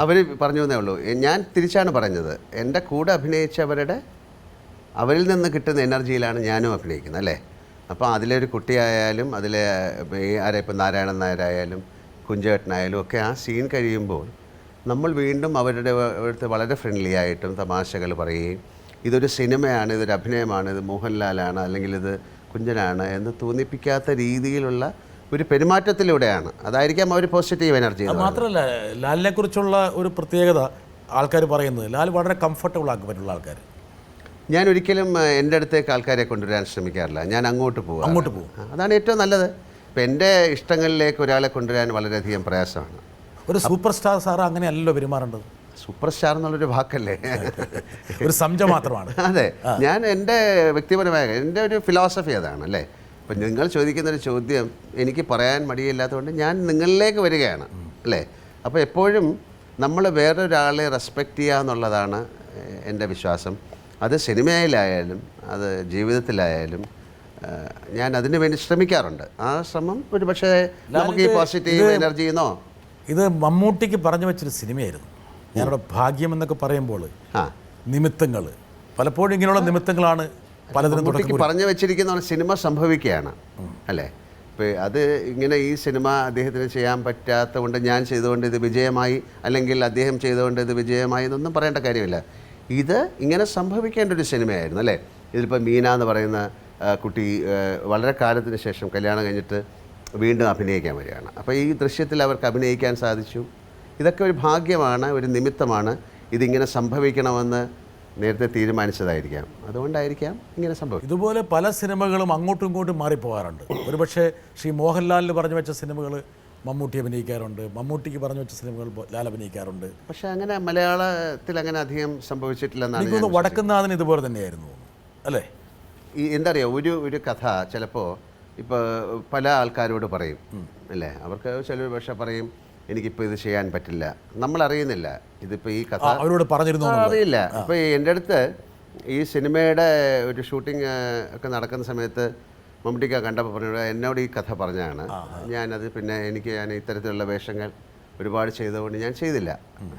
അവർ പറഞ്ഞു എന്നേ ഉള്ളൂ. ഞാൻ തിരിച്ചാണ് പറഞ്ഞത്. എൻ്റെ കൂടെ അവരിൽ നിന്ന് കിട്ടുന്ന എനർജിയിലാണ് ഞാനും അഭിനയിക്കുന്നത് അല്ലേ. അപ്പോൾ അതിലൊരു കുട്ടിയായാലും, അതിലെ ഇപ്പം നാരായണൻ നായരായാലും കുഞ്ചേട്ടനായാലും ഒക്കെ ആ സീൻ കഴിയുമ്പോൾ നമ്മൾ വീണ്ടും അവരുടെ അടുത്ത് വളരെ ഫ്രണ്ട്ലി ആയിട്ടും തമാശകൾ പറയുകയും, ഇതൊരു സിനിമയാണ്, ഇതൊരു അഭിനയമാണ്, ഇത് മോഹൻലാലാണ്, അല്ലെങ്കിൽ ഇത് കുഞ്ചനാണ് എന്ന് തോന്നിപ്പിക്കാത്ത രീതിയിലുള്ള ഒരു പെരുമാറ്റത്തിലൂടെയാണ്. അതായിരിക്കാം അവർ പോസിറ്റീവ് എനർജി. മാത്രമല്ല, ലാലിനെ കുറിച്ചുള്ള ഒരു പ്രത്യേകത ആൾക്കാർ പറയുന്നത്, ലാൽ വളരെ കംഫർട്ടബിൾ ആക്കി പറ്റുള്ള ആൾക്കാർ. ഞാൻ ഒരിക്കലും എൻ്റെ അടുത്തേക്ക് ആൾക്കാരെ കൊണ്ടുവരാൻ ശ്രമിക്കാറില്ല. ഞാൻ അങ്ങോട്ട് പോകും. അതാണ് ഏറ്റവും നല്ലത്. ഇപ്പം എൻ്റെ ഇഷ്ടങ്ങളിലേക്ക് ഒരാളെ കൊണ്ടുവരാൻ വളരെയധികം പ്രയാസമാണ്. ഒരു സൂപ്പർ സ്റ്റാർ സാറ് അങ്ങനെയല്ലല്ലോ പെരുമാറേണ്ടത്. സൂപ്പർ സ്റ്റാർ എന്നുള്ളൊരു വാക്കല്ലേ, ഒരു സംജ മാത്രമാണ്. അതെ, ഞാൻ എൻ്റെ വ്യക്തിപരമായ എൻ്റെ ഒരു ഫിലോസഫി അതാണ് അല്ലേ. ഇപ്പം നിങ്ങൾ ചോദിക്കുന്നൊരു ചോദ്യം എനിക്ക് പറയാൻ മടിയില്ലാത്തതുകൊണ്ട് ഞാൻ നിങ്ങളിലേക്ക് വരികയാണ് അല്ലേ. അപ്പോൾ എപ്പോഴും നമ്മൾ വേറൊരാളെ റെസ്പെക്റ്റ് ചെയ്യുക എന്നുള്ളതാണ് എൻ്റെ വിശ്വാസം. അത് സിനിമയിലായാലും അത് ജീവിതത്തിലായാലും ഞാൻ അതിനു വേണ്ടി ശ്രമിക്കാറുണ്ട്. ആ ശ്രമം ഒരു പക്ഷേ നമുക്ക് ഈ പോസിറ്റീവ് എനർജിന്നോ. ഇത് മമ്മൂട്ടിക്ക് പറഞ്ഞു വെച്ചൊരു സിനിമയായിരുന്നു. ഞാനിവിടെ ഭാഗ്യം എന്നൊക്കെ പറയുമ്പോൾ നിമിത്തങ്ങൾ, പലപ്പോഴും ഇങ്ങനെയുള്ള നിമിത്തങ്ങളാണ് പലതിനും പറഞ്ഞു വെച്ചിരിക്കുന്ന സിനിമ സംഭവിക്കുകയാണ് അല്ലേ. ഇപ്പോൾ അത് ഇങ്ങനെ ഈ സിനിമ അദ്ദേഹത്തിന് ചെയ്യാൻ പറ്റാത്ത കൊണ്ട് ഞാൻ ചെയ്തുകൊണ്ട് ഇത് വിജയമായി, അല്ലെങ്കിൽ അദ്ദേഹം ചെയ്തുകൊണ്ട് ഇത് വിജയമായി എന്നൊന്നും പറയേണ്ട കാര്യമില്ല. ഇത് ഇങ്ങനെ സംഭവിക്കേണ്ട ഒരു സിനിമയായിരുന്നു അല്ലേ. ഇതിലിപ്പോൾ മീന എന്ന് പറയുന്ന കുട്ടി വളരെ കാലത്തിന് ശേഷം കല്യാണം കഴിഞ്ഞിട്ട് വീണ്ടും അഭിനയിക്കാൻ വരികയാണ്. അപ്പോൾ ഈ ദൃശ്യത്തിൽ അവർക്ക് അഭിനയിക്കാൻ സാധിച്ചു. ഇതൊക്കെ ഒരു ഭാഗ്യമാണ്, ഒരു നിമിത്തമാണ്. ഇതിങ്ങനെ സംഭവിക്കണമെന്ന് നേരത്തെ തീരുമാനിച്ചതായിരിക്കാം, അതുകൊണ്ടായിരിക്കാം ഇങ്ങനെ സംഭവിക്കും. ഇതുപോലെ പല സിനിമകളും അങ്ങോട്ടും ഇങ്ങോട്ടും മാറിപ്പോകാറുണ്ട്. ഒരുപക്ഷെ ശ്രീ മോഹൻലാലിന് പറഞ്ഞു വെച്ച സിനിമകൾ മമ്മൂട്ടി അഭിനയിക്കാറുണ്ട്, മമ്മൂട്ടിക്ക് പറഞ്ഞു വെച്ച സിനിമകൾ ലാൽ അഭിനയിക്കാറുണ്ട്. പക്ഷേ അങ്ങനെ മലയാളത്തിൽ അങ്ങനെ അധികം സംഭവിച്ചിട്ടില്ലെന്നാണ്. എനിക്കൊന്ന് വടക്കുന്നാഥന് ഇതുപോലെ തന്നെയായിരുന്നു അല്ലേ. ഈ എന്താ പറയുക, ഒരു കഥ ചിലപ്പോൾ ഇപ്പോൾ പല ആൾക്കാരോട് പറയും അല്ലേ. അവർക്ക് ചിലർ പക്ഷേ പറയും എനിക്കിപ്പോൾ ഇത് ചെയ്യാൻ പറ്റില്ല, നമ്മളറിയുന്നില്ല. ഇതിപ്പോൾ ഈ കഥ അവരോട് പറഞ്ഞിരുന്നു അറിയില്ല. ഇപ്പോൾ എൻ്റെ അടുത്ത് ഈ സിനിമയുടെ ഒരു ഷൂട്ടിംഗ് ഒക്കെ നടക്കുന്ന സമയത്ത് മമ്മൂട്ടിക്ക കണ്ടപ്പോൾ പറഞ്ഞു എന്നോട് ഈ കഥ പറഞ്ഞാണ്. ഞാനത് പിന്നെ ഞാൻ ഇത്തരത്തിലുള്ള വേഷങ്ങൾ ഒരുപാട് ചെയ്തുകൊണ്ട് ഞാൻ ചെയ്തില്ല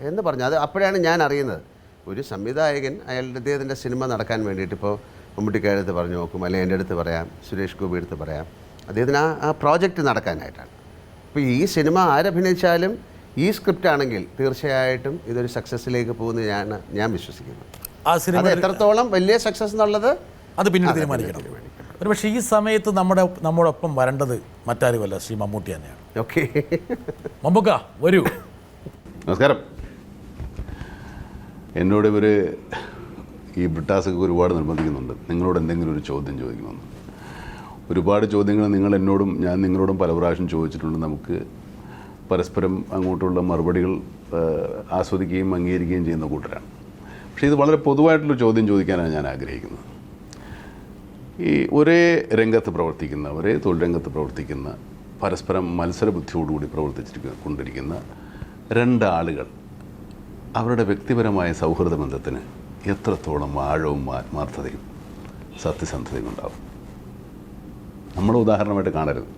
എന്ന് പറഞ്ഞു. അത് അപ്പോഴാണ് ഞാൻ അറിയുന്നത്. ഒരു സംവിധായകൻ അദ്ദേഹത്തിൻ്റെ സിനിമ നടക്കാൻ വേണ്ടിയിട്ട് ഇപ്പോൾ മമ്മൂട്ടിക്കയുടെ അടുത്ത് പറഞ്ഞു നോക്കും, അല്ലെങ്കിൽ എൻ്റെ അടുത്ത് പറയാം, സുരേഷ് ഗോപി അടുത്ത് പറയാം, അദ്ദേഹത്തിന് ആ പ്രോജക്റ്റ് നടക്കാനായിട്ടാണ്. അപ്പോൾ ഈ സിനിമ ആരഭിനയിച്ചാലും ഈ സ്ക്രിപ്റ്റ് ആണെങ്കിൽ തീർച്ചയായിട്ടും ഇതൊരു സക്സസ്സിലേക്ക് പോകുന്ന ഞാൻ വിശ്വസിക്കുന്നു. ആ സിനിമ എത്രത്തോളം വലിയ സക്സസ് എന്നുള്ളത് അത് പിന്നീട് തീരുമാനിക്കണം. പക്ഷേ ഈ സമയത്ത് നമ്മോടൊപ്പം വരേണ്ടത് മറ്റാരുമല്ല, ശ്രീ മമ്മൂട്ടി തന്നെയാണ്. ഓക്കെ, മമ്മൂക്ക വരൂ. നമസ്കാരം. എന്നോട് ഇവർ ഈ ബ്രിട്ടാസൊക്കെ ഒരുപാട് നിർബന്ധിക്കുന്നുണ്ട് നിങ്ങളോട് എന്തെങ്കിലും ഒരു ചോദ്യം ചോദിക്കണമെന്ന്. ഒരുപാട് ചോദ്യങ്ങൾ ഞാൻ നിങ്ങളോടും പല പ്രാവശ്യം ചോദിച്ചിട്ടുണ്ട്. നമുക്ക് പരസ്പരം അങ്ങോട്ടുള്ള മറുപടികൾ ആസ്വദിക്കുകയും അംഗീകരിക്കുകയും ചെയ്യുന്ന കൂട്ടരാണ്. പക്ഷേ ഇത് വളരെ പൊതുവായിട്ടുള്ള ചോദ്യം ചോദിക്കാനാണ് ഞാൻ ആഗ്രഹിക്കുന്നത്. ഈ ഒരേ രംഗത്ത് പ്രവർത്തിക്കുന്ന, ഒരേ തൊഴിൽ രംഗത്ത് പ്രവർത്തിക്കുന്ന, പരസ്പരം മത്സരബുദ്ധിയോടുകൂടി കൊണ്ടിരിക്കുന്ന രണ്ടാളുകൾ അവരുടെ വ്യക്തിപരമായ സൗഹൃദ ബന്ധത്തിന് എത്രത്തോളം ആഴവും ആത്മാർത്ഥതയും സത്യസന്ധതയും ഉണ്ടാവും. നമ്മൾ ഉദാഹരണമായിട്ട് കാണരുത്.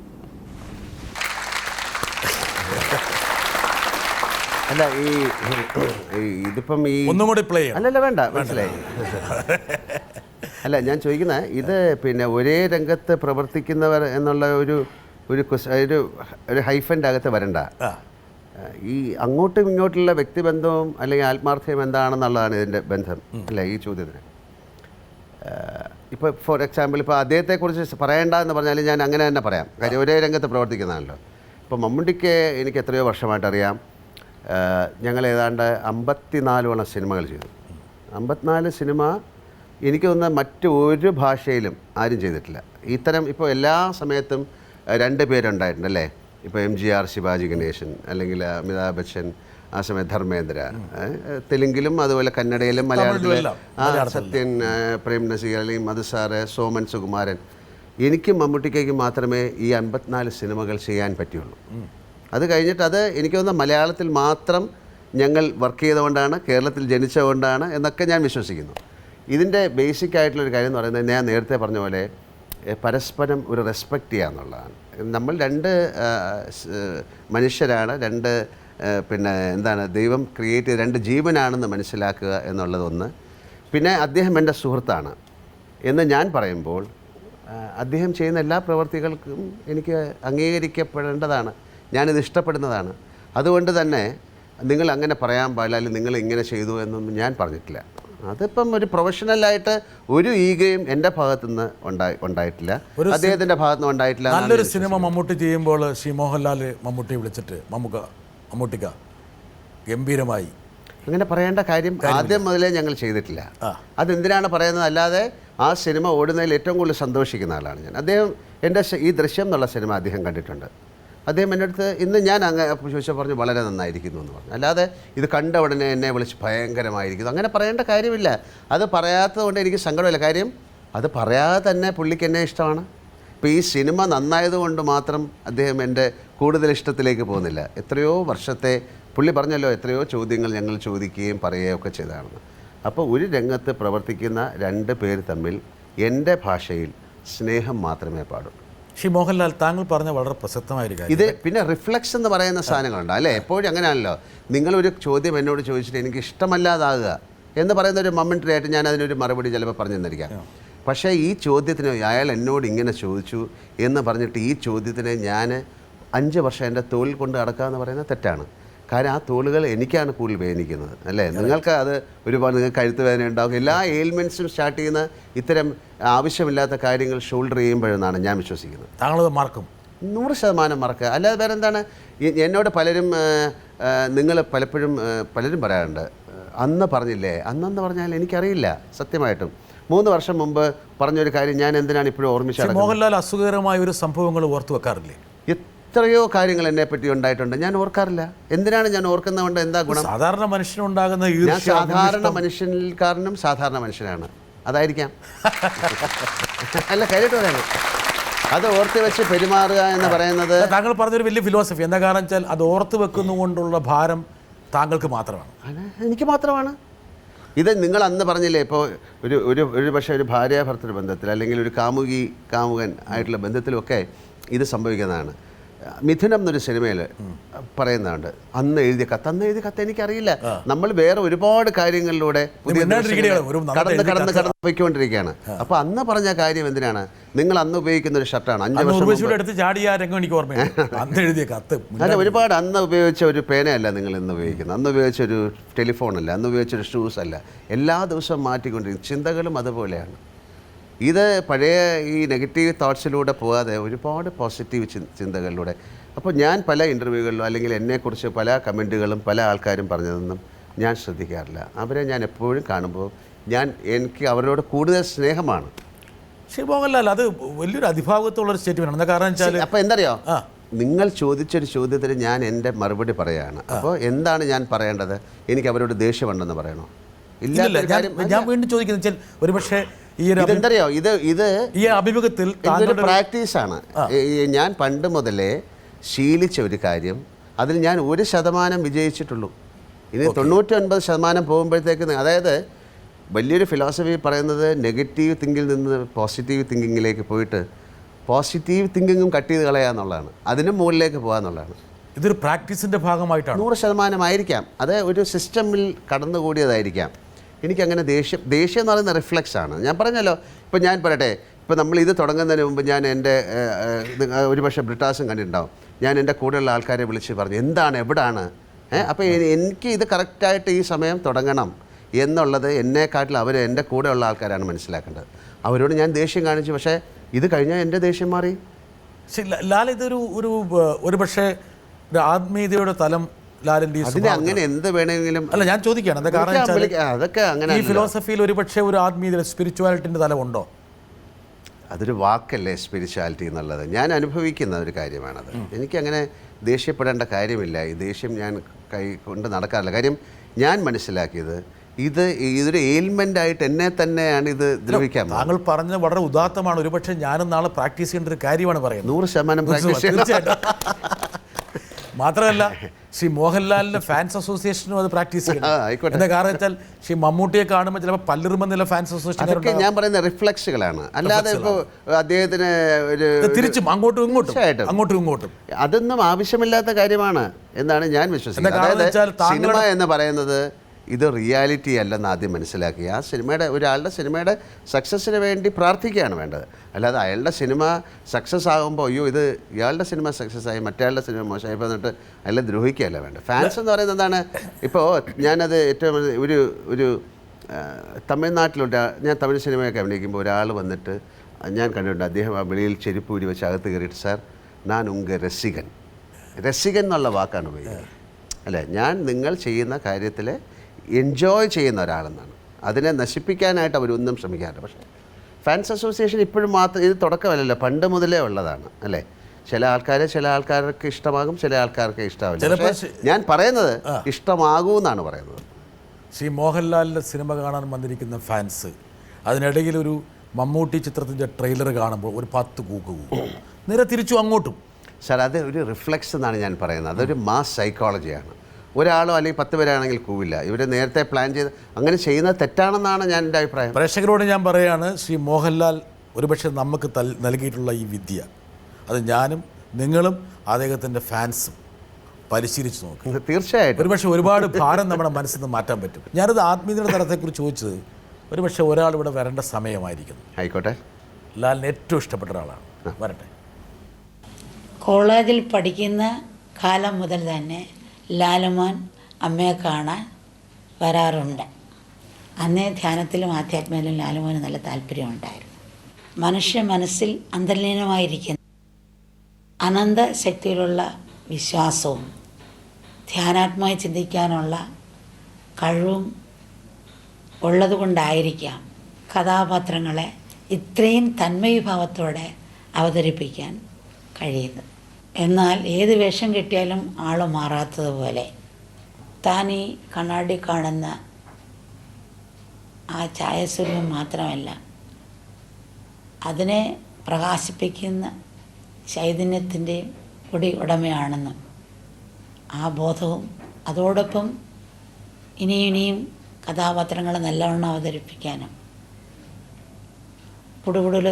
അല്ല ഇതിപ്പം ഈ ഒന്നും കൂടി പ്ലേ അല്ലല്ല വേണ്ട, മനസ്സിലായി. അല്ല ഞാൻ ചോദിക്കുന്നത് ഇത് പിന്നെ ഒരേ രംഗത്ത് പ്രവർത്തിക്കുന്നവർ എന്നുള്ള ഒരു ഹൈഫൻ്റെ അകത്ത് വരണ്ട. ഈ അങ്ങോട്ടും ഇങ്ങോട്ടുള്ള വ്യക്തിബന്ധവും അല്ലെങ്കിൽ ആത്മാർത്ഥ്യം എന്താണെന്നുള്ളതാണ് ഇതിൻ്റെ ബന്ധം അല്ലേ ഈ ചോദ്യത്തിന്. ഇപ്പോൾ ഫോർ എക്സാമ്പിൾ ഇപ്പോൾ അദ്ദേഹത്തെക്കുറിച്ച് പറയേണ്ട എന്ന് പറഞ്ഞാൽ ഞാൻ അങ്ങനെ തന്നെ പറയാം. കാര്യം ഒരേ രംഗത്ത് പ്രവർത്തിക്കുന്നതാണല്ലോ. ഇപ്പോൾ മമ്മൂട്ടിക്ക് എനിക്ക് എത്രയോ വർഷമായിട്ടറിയാം. ഞങ്ങൾ ഏതാണ്ട് 54 സിനിമകൾ ചെയ്തു. 54 സിനിമ എനിക്ക് തോന്നുന്ന മറ്റ് ഒരു ഭാഷയിലും ആരും ചെയ്തിട്ടില്ല. ഇത്തരം ഇപ്പോൾ എല്ലാ സമയത്തും 2 പേരുണ്ടായിട്ടുണ്ടല്ലേ. ഇപ്പോൾ MGR, ശിവാജി ഗണേശൻ, അല്ലെങ്കിൽ അമിതാഭ് ബച്ചൻ, ആ സമയത്ത് ധർമ്മേന്ദ്ര, തെലുങ്കിലും അതുപോലെ കന്നഡയിലും മലയാളത്തിലും സത്യൻ, പ്രേം നസീർ, അല്ലെങ്കിൽ മധു സാറ്, സോമൻ സുകുമാരൻ. എനിക്കും മമ്മൂട്ടിക്കും മാത്രമേ ഈ 54 സിനിമകൾ ചെയ്യാൻ പറ്റുള്ളൂ. അത് കഴിഞ്ഞിട്ട് അത് എനിക്ക് തോന്നുന്ന മലയാളത്തിൽ മാത്രം ഞങ്ങൾ വർക്ക് ചെയ്തുകൊണ്ടാണ്, കേരളത്തിൽ ജനിച്ചതുകൊണ്ടാണ് എന്നൊക്കെ ഞാൻ വിശ്വസിക്കുന്നു. ഇതിൻ്റെ ബേസിക് ആയിട്ടുള്ളൊരു കാര്യം എന്ന് പറയുന്നത് ഞാൻ നേരത്തെ പറഞ്ഞ പോലെ പരസ്പരം ഒരു റെസ്പെക്റ്റ് ചെയ്യുക എന്നുള്ളതാണ്. നമ്മൾ 2 മനുഷ്യരാണ്, 2 പിന്നെ എന്താണ് ദൈവം ക്രിയേറ്റ് ചെയ്ത 2 ജീവനാണെന്ന് മനസ്സിലാക്കുക എന്നുള്ളതൊന്ന്. പിന്നെ അദ്ദേഹം എൻ്റെ സുഹൃത്താണ് എന്ന് ഞാൻ പറയുമ്പോൾ അദ്ദേഹം ചെയ്യുന്ന എല്ലാ പ്രവർത്തികൾക്കും എനിക്ക് അംഗീകരിക്കപ്പെടേണ്ടതാണ്, ഞാനിത് ഇഷ്ടപ്പെടുന്നതാണ്. അതുകൊണ്ട് തന്നെ നിങ്ങൾ അങ്ങനെ പറയാൻ പാടില്ല, അല്ലെങ്കിൽ നിങ്ങൾ ഇങ്ങനെ ചെയ്തു എന്നൊന്നും ഞാൻ പറഞ്ഞിട്ടില്ല. അതിപ്പം ഒരു പ്രൊഫഷണലായിട്ട് ഒരു ഈഗയും എൻ്റെ ഭാഗത്തുനിന്ന് ഉണ്ടായിട്ടില്ല, അദ്ദേഹത്തിൻ്റെ ഭാഗത്തുനിന്ന് ഉണ്ടായിട്ടില്ല. നല്ലൊരു സിനിമ മമ്മൂട്ടി ചെയ്യുമ്പോൾ ശ്രീ മോഹൻലാൽ മമ്മൂട്ടിയെ വിളിച്ചിട്ട് മമ്മൂട്ടിക്ക ഗംഭീരമായി അങ്ങനെ പറയേണ്ട കാര്യം ആദ്യം മുതലേ ഞങ്ങൾ ചെയ്തിട്ടില്ല. അതെന്തിനാണ് പറയുന്നത്? അല്ലാതെ ആ സിനിമ ഓടുന്നതിൽ ഏറ്റവും കൂടുതൽ സന്തോഷിക്കുന്ന ആളാണ് ഞാൻ. അദ്ദേഹം എൻ്റെ ഈ ദൃശ്യം എന്നുള്ള സിനിമ അദ്ദേഹം കണ്ടിട്ടുണ്ട്. അദ്ദേഹം എൻ്റെ അടുത്ത് ഇന്ന് ഞാൻ അങ്ങനെ ചോദിച്ചാൽ പറഞ്ഞു വളരെ നന്നായിരിക്കുന്നു എന്ന് പറഞ്ഞു. അല്ലാതെ ഇത് കണ്ട ഉടനെ എന്നെ വിളിച്ച് ഭയങ്കരമായിരിക്കുന്നു അങ്ങനെ പറയേണ്ട കാര്യമില്ല. അത് പറയാത്തത് കൊണ്ട് എനിക്ക് സങ്കടമില്ല. കാര്യം അത് പറയാതെ തന്നെ പുള്ളിക്ക് എന്നെ ഇഷ്ടമാണ്. ഇപ്പോൾ ഈ സിനിമ നന്നായതുകൊണ്ട് മാത്രം അദ്ദേഹം എൻ്റെ കൂടുതൽ ഇഷ്ടത്തിലേക്ക് പോകുന്നില്ല. എത്രയോ വർഷത്തെ പുള്ളി പറഞ്ഞല്ലോ, എത്രയോ ചോദ്യങ്ങൾ ഞങ്ങൾ ചോദിക്കുകയും പറയുകയും ഒക്കെ ചെയ്തതാണെന്ന്. അപ്പോൾ ഒരു രംഗത്ത് പ്രവർത്തിക്കുന്ന രണ്ട് പേർ തമ്മിൽ എൻ്റെ ഭാഷയിൽ സ്നേഹം മാത്രമേ പാടുള്ളൂ. ശ്രീ മോഹൻലാൽ, താങ്കൾ പറഞ്ഞ വളരെ പ്രസക്തമായൊരു കാര്യം, ഇത് പിന്നെ റിഫ്ലക്സ് എന്ന് പറയുന്ന സാധനങ്ങളുണ്ട് അല്ലേ? എപ്പോഴും അങ്ങനെയാണല്ലോ. നിങ്ങളൊരു ചോദ്യം എന്നോട് ചോദിച്ചിട്ട് എനിക്ക് ഇഷ്ടമല്ലാതാകുക എന്ന് പറയുന്ന ഒരു മൊമെൻ്ററി ആയിട്ട് ഞാൻ അതിനൊരു മറുപടി ചിലപ്പോൾ പറഞ്ഞു തന്നിരിക്കാം. പക്ഷേ ഈ ചോദ്യത്തിന് അയാൾ എന്നോട് ഇങ്ങനെ ചോദിച്ചു എന്ന് പറഞ്ഞിട്ട് ഈ ചോദ്യത്തിന് ഞാൻ 5 വർഷം എൻ്റെ തോളിൽ കൊണ്ട് നടക്കുക എന്ന് പറയുന്നത് തെറ്റാണ്. കാരണം ആ തോളുകൾ എനിക്കാണ് കൂടുതൽ വേദനിക്കുന്നത് അല്ലേ? നിങ്ങൾക്ക് അത് ഒരുപാട് നിങ്ങൾക്ക് കഴുത്ത് വേദന ഉണ്ടാകും. എല്ലാ എയിൽമെൻറ്റ്സും സ്റ്റാർട്ട് ചെയ്യുന്ന ഇത്തരം ആവശ്യമില്ലാത്ത കാര്യങ്ങൾ ഷോൾഡർ ചെയ്യുമ്പോഴെന്നാണ് ഞാൻ വിശ്വസിക്കുന്നത്. താങ്കളത് മറക്കും? 100% മറക്കുക. അല്ലാതെ വേറെ എന്താണ്? എന്നോട് പലരും നിങ്ങൾ പലരും പറയാറുണ്ട്, അന്ന് പറഞ്ഞില്ലേ? അന്നെന്ന് പറഞ്ഞാൽ എനിക്കറിയില്ല സത്യമായിട്ടും. 3 വർഷം മുമ്പ് പറഞ്ഞൊരു കാര്യം ഞാൻ എന്തിനാണ് ഇപ്പോഴും ഓർമ്മിച്ചത്? മോഹൻലാൽ അസുഖകരമായ ഒരു സംഭവങ്ങൾ ഓർത്തു വെക്കാറില്ലേ? എത്രയോ കാര്യങ്ങൾ എന്നെപ്പറ്റി ഉണ്ടായിട്ടുണ്ട്, ഞാൻ ഓർക്കാറില്ല. എന്തിനാണ് ഞാൻ ഓർക്കുന്നതുകൊണ്ട് എന്താ ഗുണം? സാധാരണ മനുഷ്യനുണ്ടാകുന്ന ഞാൻ സാധാരണ മനുഷ്യൻകാരനും സാധാരണ മനുഷ്യനാണ്, അതായിരിക്കാം. അല്ല, കാര്യമായിട്ട് പറയുന്നത് അത് ഓർത്ത് വെച്ച് പെരുമാറുക എന്ന് പറയുന്നത്. താങ്കൾ പറഞ്ഞൊരു വലിയ ഫിലോസഫി. എന്താ കാരണം വെച്ചാൽ അത് ഓർത്ത് വെക്കുന്നുകൊണ്ടുള്ള ഭാരം താങ്കൾക്ക് മാത്രമാണ്. എനിക്ക് മാത്രമാണ്. ഇത് നിങ്ങൾ അന്ന് പറഞ്ഞില്ലേ, ഇപ്പോൾ ഒരു പക്ഷേ ഒരു ഭാര്യാഭർത്തൃ ബന്ധത്തിൽ അല്ലെങ്കിൽ ഒരു കാമുകൻ ആയിട്ടുള്ള ബന്ധത്തിലൊക്കെ ഇത് സംഭവിക്കുന്നതാണ്. മിഥുനം എന്നൊരു സിനിമയിൽ പറയുന്നുണ്ട്, അന്ന് എഴുതിയ കത്ത് എനിക്കറിയില്ല. നമ്മൾ വേറെ ഒരുപാട് കാര്യങ്ങളിലൂടെ കടന്ന് പോയിക്കൊണ്ടിരിക്കുകയാണ്. അപ്പോൾ അന്ന് പറഞ്ഞ കാര്യം എന്തിനാണ്? നിങ്ങൾ അന്ന് ഉപയോഗിക്കുന്ന ഒരു ഷർട്ടാണ് 5 വർഷം അല്ല, ഒരുപാട് അന്ന് ഉപയോഗിച്ച ഒരു പേനയല്ല നിങ്ങൾ ഇന്ന് ഉപയോഗിക്കുന്നത്. അന്ന് ഉപയോഗിച്ച ഒരു ടെലിഫോണല്ല, അന്ന് ഉപയോഗിച്ചൊരു ഷൂസ് അല്ല. എല്ലാ ദിവസവും മാറ്റിക്കൊണ്ടിരിക്കും. ചിന്തകളും അതുപോലെയാണ്. ഇത് പഴയ ഈ നെഗറ്റീവ് തോട്ട്സിലൂടെ പോകാതെ ഒരുപാട് പോസിറ്റീവ് ചിന്തകളിലൂടെ. അപ്പോൾ ഞാൻ പല ഇൻ്റർവ്യൂകളിലും അല്ലെങ്കിൽ എന്നെക്കുറിച്ച് പല കമൻറ്റുകളും പല ആൾക്കാരും പറഞ്ഞതൊന്നും ഞാൻ ശ്രദ്ധിക്കാറില്ല. അവരെ ഞാൻ എപ്പോഴും കാണുമ്പോൾ എനിക്ക് അവരോട് കൂടുതൽ സ്നേഹമാണ്. ശ്രീ മോഹൻലാൽ, അത് വലിയൊരു അതിഭാഗത്തുള്ളൊരു സ്റ്റേറ്റ്മെൻ്റ്. എന്താ കാരണം വെച്ചാൽ അപ്പോൾ എന്തറിയോ, നിങ്ങൾ ചോദിച്ചൊരു ചോദ്യത്തിന് ഞാൻ എൻ്റെ മറുപടി പറയുകയാണ്. അപ്പോൾ എന്താണ് ഞാൻ പറയേണ്ടത്? എനിക്ക് അവരോട് ദേഷ്യമുണ്ടെന്ന് പറയണോ? ഇല്ല. ഞാൻ വീണ്ടും ചോദിക്കുന്നത് ഒരുപക്ഷെ ഇതെന്തറിയോ, ഈ അഭിമുഖത്തിൽ ഇതൊരു പ്രാക്ടീസാണ്. ഞാൻ പണ്ട് മുതലേ ശീലിച്ച ഒരു കാര്യം, അതിൽ ഞാൻ 1% വിജയിച്ചിട്ടുള്ളൂ. ഇനി 99% പോകുമ്പോഴത്തേക്ക്, അതായത് വലിയൊരു ഫിലോസഫി പറയുന്നത് നെഗറ്റീവ് തിങ്കിങ്ങിൽ നിന്ന് പോസിറ്റീവ് തിങ്കിങ്ങിലേക്ക് പോയിട്ട് പോസിറ്റീവ് തിങ്കിങ്ങും കട്ട് ചെയ്ത് കളയുക എന്നുള്ളതാണ്. അതിനും മുകളിലേക്ക് പോകുക എന്നുള്ളതാണ്. ഇതൊരു പ്രാക്ടീസിൻ്റെ ഭാഗമായിട്ടാണ്. 100% ആയിരിക്കാം. അത് ഒരു സിസ്റ്റമിൽ കടന്നുകൂടിയതായിരിക്കാം. എനിക്കങ്ങനെ ദേഷ്യം എന്ന് പറയുന്ന റിഫ്ലെക്സ് ആണ്. ഞാൻ പറഞ്ഞല്ലോ, ഇപ്പോൾ ഞാൻ പറയട്ടെ, ഇപ്പോൾ നമ്മൾ ഇത് തുടങ്ങുന്നതിന് മുമ്പ് ഞാൻ എൻ്റെ ഒരുപക്ഷെ ബ്രിട്ടാസും കണ്ടിട്ടുണ്ടാവും. ഞാൻ എൻ്റെ കൂടെയുള്ള ആൾക്കാരെ വിളിച്ച് പറഞ്ഞു, എന്താണ്, എവിടാണ്? അപ്പോൾ എനിക്ക് ഇത് കറക്റ്റായിട്ട് ഈ സമയം തുടങ്ങണം എന്നുള്ളത് എന്നെക്കാട്ടിൽ എൻ്റെ കൂടെയുള്ള ആൾക്കാരാണ് മനസ്സിലാക്കേണ്ടത്. അവരോട് ഞാൻ ദേഷ്യം കാണിച്ചു, പക്ഷേ ഇത് കഴിഞ്ഞാൽ എൻ്റെ ദേഷ്യം മാറി. ലാൽ, ഇതൊരു ഒരു പക്ഷേ ആത്മീയതയുടെ തലം ലാലിൻ്റെ അങ്ങനെ എന്ത് വേണമെങ്കിലും അല്ല, ഞാൻ ചോദിക്കുകയാണ്. എന്താ കാരണം അതൊക്കെ അങ്ങനെ ഈ ഫിലോസഫിയിൽ ഒരുപക്ഷെ ഒരു ആത്മീയത, സ്പിരിച്വാലിറ്റിൻ്റെ തലമുണ്ടോ? അതൊരു വാക്കല്ലേ സ്പിരിച്വാലിറ്റി എന്നുള്ളത്. ഞാൻ അനുഭവിക്കുന്ന ഒരു കാര്യമാണത്. എനിക്കങ്ങനെ ദേഷ്യപ്പെടേണ്ട കാര്യമില്ല. ഈ ദേഷ്യം ഞാൻ കൈ കൊണ്ട് നടക്കാറില്ല. കാര്യം ഞാൻ മനസ്സിലാക്കിയത് ഇതൊരു എയിൽമെൻ്റ് ആയിട്ട് എന്നെ തന്നെയാണ് ഇത് ദ്രവിക്കാൻ. താങ്കൾ പറഞ്ഞത് വളരെ ഉദാത്തമാണ്. ഒരുപക്ഷെ ഞാനും നാളെ പ്രാക്ടീസ് ചെയ്യേണ്ട ഒരു കാര്യമാണ് പറയുന്നത്. 100% പ്രാക്ടീസ് ചെയ്യണം. മാത്രമല്ല, ശ്രീ മോഹൻലാലിൻ്റെ ഫാൻസ് അസോസിയേഷനും അത് പ്രാക്ടീസ് ചെയ്യണം. എന്താ കാരണം വെച്ചാൽ ശ്രീ മമ്മൂട്ടിയെ കാണുമ്പോൾ ചിലപ്പോൾ പല്ലിറുമെന്നുള്ള ഫാൻസ് അസോസിയേഷൻ ഞാൻ പറയുന്ന റിഫ്ലെക്സുകളാണ്. അല്ലാതെ ഇപ്പോൾ അദ്ദേഹത്തിന് ഒരു തിരിച്ചും അങ്ങോട്ടും ഇങ്ങോട്ടും അതൊന്നും ആവശ്യമില്ലാത്ത കാര്യമാണ് എന്നാണ് ഞാൻ വിശ്വസിക്കുന്നത്. അതായത് സിനിമ എന്ന് പറയുന്നത് ഇത് റിയാലിറ്റി അല്ലെന്ന് ആദ്യം മനസ്സിലാക്കി ആ ഒരാളുടെ സിനിമയുടെ സക്സസ്സിന് വേണ്ടി പ്രാർത്ഥിക്കുകയാണ് വേണ്ടത്. അല്ലാതെ അയാളുടെ സിനിമ സക്സസ് ആകുമ്പോൾ അയ്യോ ഇത് ഇയാളുടെ സിനിമ സക്സസ് ആയി മറ്റയാളുടെ സിനിമ മോശമായിപ്പോൾ എന്നിട്ട് അയാളെ ദ്രോഹിക്കുകയല്ല വേണ്ടത്. ഫാൻസ് എന്ന് പറയുന്നത് എന്താണ്? ഇപ്പോൾ ഞാനത് ഏറ്റവും ഒരു തമിഴ്നാട്ടിലോട്ട് ഞാൻ തമിഴ് സിനിമയൊക്കെ അഭിനയിക്കുമ്പോൾ ഒരാൾ വന്നിട്ട് ഞാൻ കണ്ടിട്ടുണ്ട്, അദ്ദേഹം ആ വെളിയിൽ ചെരുപ്പ് ഊരി വെച്ച് അകത്ത് കയറിയിട്ട്, സാർ ഞാൻ ഉങ്ക രസികൻ എന്നുള്ള വാക്കാണ് ഉപയോഗിക്കുന്നത് അല്ലേ? ഞാൻ നിങ്ങൾ ചെയ്യുന്ന കാര്യത്തിൽ എൻജോയ് ചെയ്യുന്ന ഒരാളെന്നാണ്. അതിനെ നശിപ്പിക്കാനായിട്ട് അവരൊന്നും ശ്രമിക്കാറില്ല. പക്ഷേ ഫാൻസ് അസോസിയേഷൻ ഇപ്പോഴും മാത്രം ഇത് തുടക്കമല്ലല്ലോ, പണ്ട് മുതലേ ഉള്ളതാണ് അല്ലേ. ചില ആൾക്കാർക്ക് ഇഷ്ടമാകും, ചില ആൾക്കാർക്ക് ഇഷ്ടമാവില്ല. പക്ഷേ ഞാൻ പറയുന്നത് ഇഷ്ടമാകൂന്നാണ് പറയുന്നത്. ശ്രീ മോഹൻലാലിൻ്റെ സിനിമ കാണാൻ വന്നിരിക്കുന്ന ഫാൻസ് അതിനിടയിൽ ഒരു മമ്മൂട്ടി ചിത്രത്തിൻ്റെ ട്രെയിലർ കാണുമ്പോൾ ഒരു 10 കൂക്ക് കൂക്കും, നേരെ തിരിച്ചു അങ്ങോട്ടും. സാർ, അത് ഒരു റിഫ്ലെക്സ് എന്നാണ് ഞാൻ പറയുന്നത്. അതൊരു മാസ് സൈക്കോളജിയാണ്. ഒരാളോ അല്ലെങ്കിൽ 10 പേരാണെങ്കിൽ കൂവില്ല. ഇവർ നേരത്തെ പ്ലാൻ ചെയ്ത് അങ്ങനെ ചെയ്യുന്നത് തെറ്റാണെന്നാണ് ഞാൻ എൻ്റെ അഭിപ്രായം. പ്രേക്ഷകരോട് ഞാൻ പറയുകയാണ്, ശ്രീ മോഹൻലാൽ ഒരുപക്ഷെ നമുക്ക് നൽകിയിട്ടുള്ള ഈ വിദ്യ അത് ഞാനും നിങ്ങളും അദ്ദേഹത്തിൻ്റെ ഫാൻസും പരിശീലിച്ച് നോക്കും. തീർച്ചയായിട്ടും ഒരുപക്ഷെ ഒരുപാട് ഭാരം നമ്മുടെ മനസ്സിൽ നിന്ന് മാറ്റാൻ പറ്റും. ഞാനത് ആത്മീയതയുടെ തലത്തെക്കുറിച്ച് ചോദിച്ചത് ഒരുപക്ഷെ ഒരാൾ ഇവിടെ വരേണ്ട സമയമായിരിക്കുന്നു. ആയിക്കോട്ടെ. ലാലിന് ഏറ്റവും ഇഷ്ടപ്പെട്ട ഒരാളാണ്, വരട്ടെ. കോളേജിൽ പഠിക്കുന്ന കാലം മുതൽ തന്നെ ലാലുമോൻ അമ്മയെ കാണാൻ വരാറുണ്ട്. അന്നേ ധ്യാനത്തിലും ആധ്യാത്മയിലും ലാലുമോന് നല്ല താല്പര്യമുണ്ടായിരുന്നു. മനുഷ്യ മനസ്സിൽ അന്തർലീനമായിരിക്കുന്ന അനന്ത ശക്തിയിലുള്ള വിശ്വാസവും ധ്യാനാത്മമായി ചിന്തിക്കാനുള്ള കഴിവും ഉള്ളതുകൊണ്ടായിരിക്കാം കഥാപാത്രങ്ങളെ ഇത്രയും തന്മയീഭാവത്തോടെ അവതരിപ്പിക്കാൻ കഴിയുന്നത്. എന്നാൽ ഏത് വേഷം കിട്ടിയാലും ആൾ മാറാത്തതുപോലെ താൻ ഈ കണ്ണാടി കാണുന്ന ആ ഛായാസ്വരൂപം മാത്രമല്ല, അതിനെ പ്രകാശിപ്പിക്കുന്ന ചൈതന്യത്തിൻ്റെയും കൂടി ഉടമയാണെന്നും ആ ബോധവും അതോടൊപ്പം ഇനിയും കഥാപാത്രങ്ങളെ നല്ലവണ്ണം അവതരിപ്പിക്കാനും കൂടുതൽ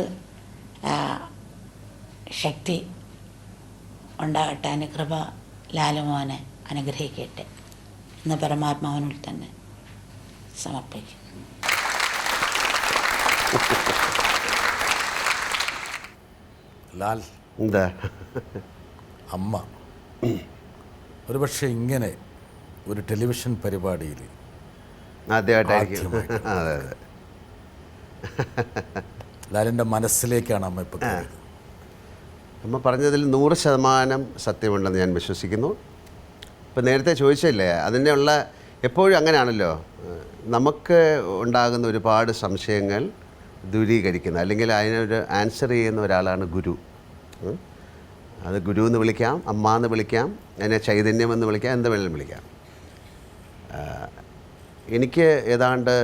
ശക്തി ഉണ്ടാകട്ടെ, അനുകൃപ ലാലുമോനെ അനുഗ്രഹിക്കട്ടെ എന്ന് പരമാത്മാവിനുള്ളിൽ തന്നെ സമർപ്പിക്കും. ലാൽ, എന്താ അമ്മ ഒരുപക്ഷെ ഇങ്ങനെ ഒരു ടെലിവിഷൻ പരിപാടിയിൽ ആദ്യമായിട്ടായിരിക്കും. അതെ അതെ, ലാലിൻ്റെ മനസ്സിലേക്കാണ് അമ്മ ഇപ്പോൾ. അമ്മ പറഞ്ഞതിൽ 100% സത്യമുണ്ടെന്ന് ഞാൻ വിശ്വസിക്കുന്നു. ഇപ്പം നേരത്തെ ചോദിച്ചില്ലേ, അതിനുള്ള എപ്പോഴും അങ്ങനെയാണല്ലോ, നമുക്ക് ഉണ്ടാകുന്ന ഒരുപാട് സംശയങ്ങൾ ദൂരീകരിക്കുന്ന അല്ലെങ്കിൽ അതിനൊരു ആൻസർ ചെയ്യുന്ന ഒരാളാണ് ഗുരു. അത് ഗുരു എന്ന് വിളിക്കാം, അമ്മ എന്ന് വിളിക്കാം, അതിനെ ചൈതന്യം എന്ന് വിളിക്കാം, എന്ത് വേണമെങ്കിലും വിളിക്കാം. എനിക്ക് ഏതാണ്ട്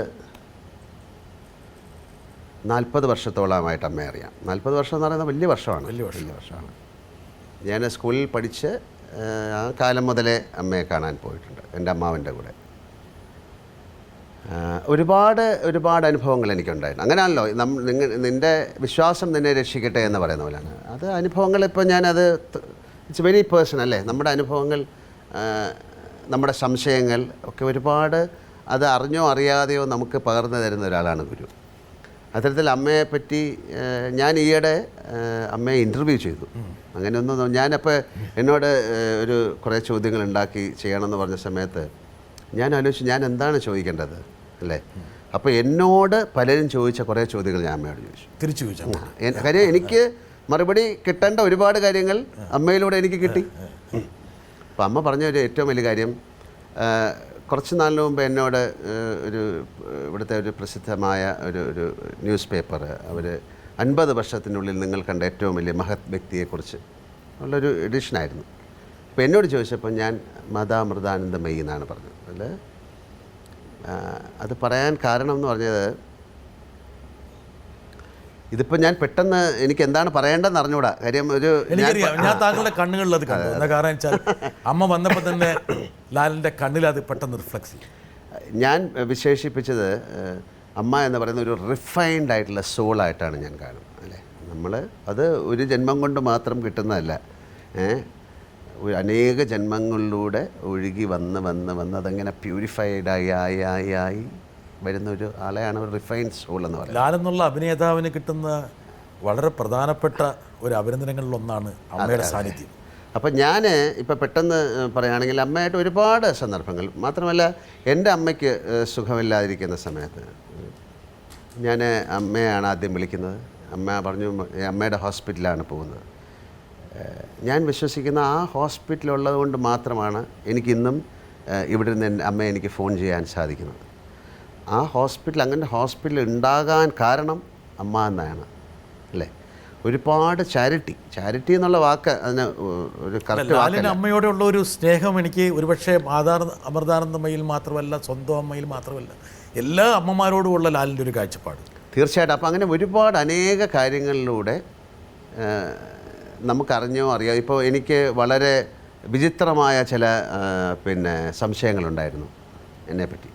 40 വർഷത്തോളമായിട്ട് അമ്മയെ അറിയാം. 40 വർഷം എന്ന് പറയുന്നത് വലിയ വർഷമാണ്. വലിയ വർഷമാണ്. ഞാൻ സ്കൂളിൽ പഠിച്ച് ആ കാലം മുതലേ അമ്മയെ കാണാൻ പോയിട്ടുണ്ട്, എൻ്റെ അമ്മാവൻ്റെ കൂടെ. ഒരുപാട് അനുഭവങ്ങൾ എനിക്കുണ്ടായിരുന്നു. അങ്ങനെയാണല്ലോ നിൻ്റെ വിശ്വാസം നിന്നെ രക്ഷിക്കട്ടെ എന്ന് പറയുന്ന പോലെയാണ്. അത് അനുഭവങ്ങൾ ഇപ്പോൾ ഞാനത് ഇറ്റ്സ് വെരി പേഴ്സണൽ അല്ലേ. നമ്മുടെ അനുഭവങ്ങൾ, നമ്മുടെ സംശയങ്ങൾ ഒക്കെ ഒരുപാട് അത് അറിഞ്ഞോ അറിയാതെയോ നമുക്ക് പകർന്നു തരുന്ന ഒരാളാണ് ഗുരു. അത്തരത്തിൽ അമ്മയെപ്പറ്റി ഞാൻ ഈയിടെ അമ്മയെ ഇൻ്റർവ്യൂ ചെയ്തു. അങ്ങനെയൊന്നും ഞാനപ്പോൾ എന്നോട് കുറേ ചോദ്യങ്ങൾ ഉണ്ടാക്കി ചെയ്യണമെന്ന് പറഞ്ഞ സമയത്ത് ഞാൻ ആലോചിച്ചു, ഞാൻ എന്താണ് ചോദിക്കേണ്ടത് അല്ലേ. അപ്പോൾ എന്നോട് പലരും ചോദിച്ച കുറേ ചോദ്യങ്ങൾ ഞാൻ അമ്മയോട് തിരിച്ചു ചോദിച്ചു. കാര്യം എനിക്ക് മറുപടി കിട്ടേണ്ട ഒരുപാട് കാര്യങ്ങൾ അമ്മയിലൂടെ എനിക്ക് കിട്ടി. അപ്പോൾ അമ്മ പറഞ്ഞ ഒരു ഏറ്റവും വലിയ കാര്യം, കുറച്ച് നാളിന് മുമ്പ് എന്നോട് ഇവിടുത്തെ ഒരു പ്രസിദ്ധമായ ഒരു ന്യൂസ് പേപ്പർ, അവർ 50 വർഷത്തിനുള്ളിൽ നിങ്ങൾ കണ്ട ഏറ്റവും വലിയ മഹത് വ്യക്തിയെക്കുറിച്ച് ഉള്ളൊരു എഡിഷനായിരുന്നു. അപ്പോൾ എന്നോട് ചോദിച്ചപ്പോൾ ഞാൻ മതാമൃതാനന്ദമയി എന്നാണ് പറഞ്ഞത്. അതിൽ അത് പറയാൻ കാരണം എന്ന് പറഞ്ഞത്, ഇതിപ്പോൾ ഞാൻ പെട്ടെന്ന് എനിക്ക് എന്താണ് പറയേണ്ടതെന്ന് അറിഞ്ഞൂടാ. കാര്യം ഞാൻ താങ്കളുടെ കണ്ണുകളിൽ അത് കണ്ടു. എന്താ കാരണം വെച്ചാൽ അമ്മ വന്നപ്പോൾ തന്നെ ലാലിൻ്റെ കണ്ണിൽ അത് പെട്ടെന്ന് റിഫ്ലക്സ് ചെയ്യും. ഞാൻ വിശേഷിപ്പിച്ചത് അമ്മ എന്ന് പറയുന്ന ഒരു റിഫൈൻഡ് ആയിട്ടുള്ള സോളായിട്ടാണ് ഞാൻ കാണുന്നത് അല്ലേ. അത് ഒരു ജന്മം കൊണ്ട് മാത്രം കിട്ടുന്നതല്ല, അനേക ജന്മങ്ങളിലൂടെ ഒഴുകി വന്ന് അതങ്ങനെ പ്യൂരിഫൈഡായി വരുന്ന ഒരു ആളെയാണ് ഒരു റിഫൈൻഡ് സോൾ എന്ന് പറയുന്നത്. ലാലെന്നുള്ള അഭിനേതാവിന് കിട്ടുന്ന വളരെ പ്രധാനപ്പെട്ട ഒരു അഭിനന്ദനങ്ങളിലൊന്നാണ് അമ്മയുടെ സാന്നിധ്യം. അപ്പം ഞാൻ ഇപ്പം പെട്ടെന്ന് പറയുകയാണെങ്കിൽ അമ്മയായിട്ട് ഒരുപാട് സന്ദർഭങ്ങൾ, മാത്രമല്ല എൻ്റെ അമ്മയ്ക്ക് സുഖമില്ലാതിരിക്കുന്ന സമയത്ത് ഞാൻ അമ്മയാണ് ആദ്യം വിളിക്കുന്നത്. അമ്മ പറഞ്ഞു അമ്മയുടെ ഹോസ്പിറ്റലാണ് പോകുന്നത്. ഞാൻ വിശ്വസിക്കുന്ന ആ ഹോസ്പിറ്റലുള്ളത് കൊണ്ട് മാത്രമാണ് എനിക്കിന്നും ഇവിടെ നിന്ന് അമ്മ എനിക്ക് ഫോൺ ചെയ്യാൻ സാധിക്കുന്നത്. ആ ഹോസ്പിറ്റൽ, അങ്ങനെ ഹോസ്പിറ്റൽ ഉണ്ടാകാൻ കാരണം അമ്മ എന്നാണ് അല്ലേ. ഒരുപാട് ചാരിറ്റി എന്നുള്ള വാക്ക് അതിന് ഒരു കറക്റ്റ് ലാലിന് വാക്കല്ല. അമ്മയോടുള്ള ഒരു സ്നേഹം എനിക്ക് ഒരുപക്ഷെ അമൃതാനന്ദമയിൽ മാത്രമല്ല, സ്വന്തം അമ്മയിൽ മാത്രമല്ല, എല്ലാ അമ്മമാരോടുമുള്ള ലാലിൻ്റെ ഒരു കാഴ്ചപ്പാട്. തീർച്ചയായിട്ടും. അപ്പോൾ അങ്ങനെ ഒരുപാട് അനേക കാര്യങ്ങളിലൂടെ നമുക്കറിഞ്ഞോ അറിയാം. ഇപ്പോൾ എനിക്ക് വളരെ വിചിത്രമായ ചില സംശയങ്ങളുണ്ടായിരുന്നു എന്നെപ്പറ്റി.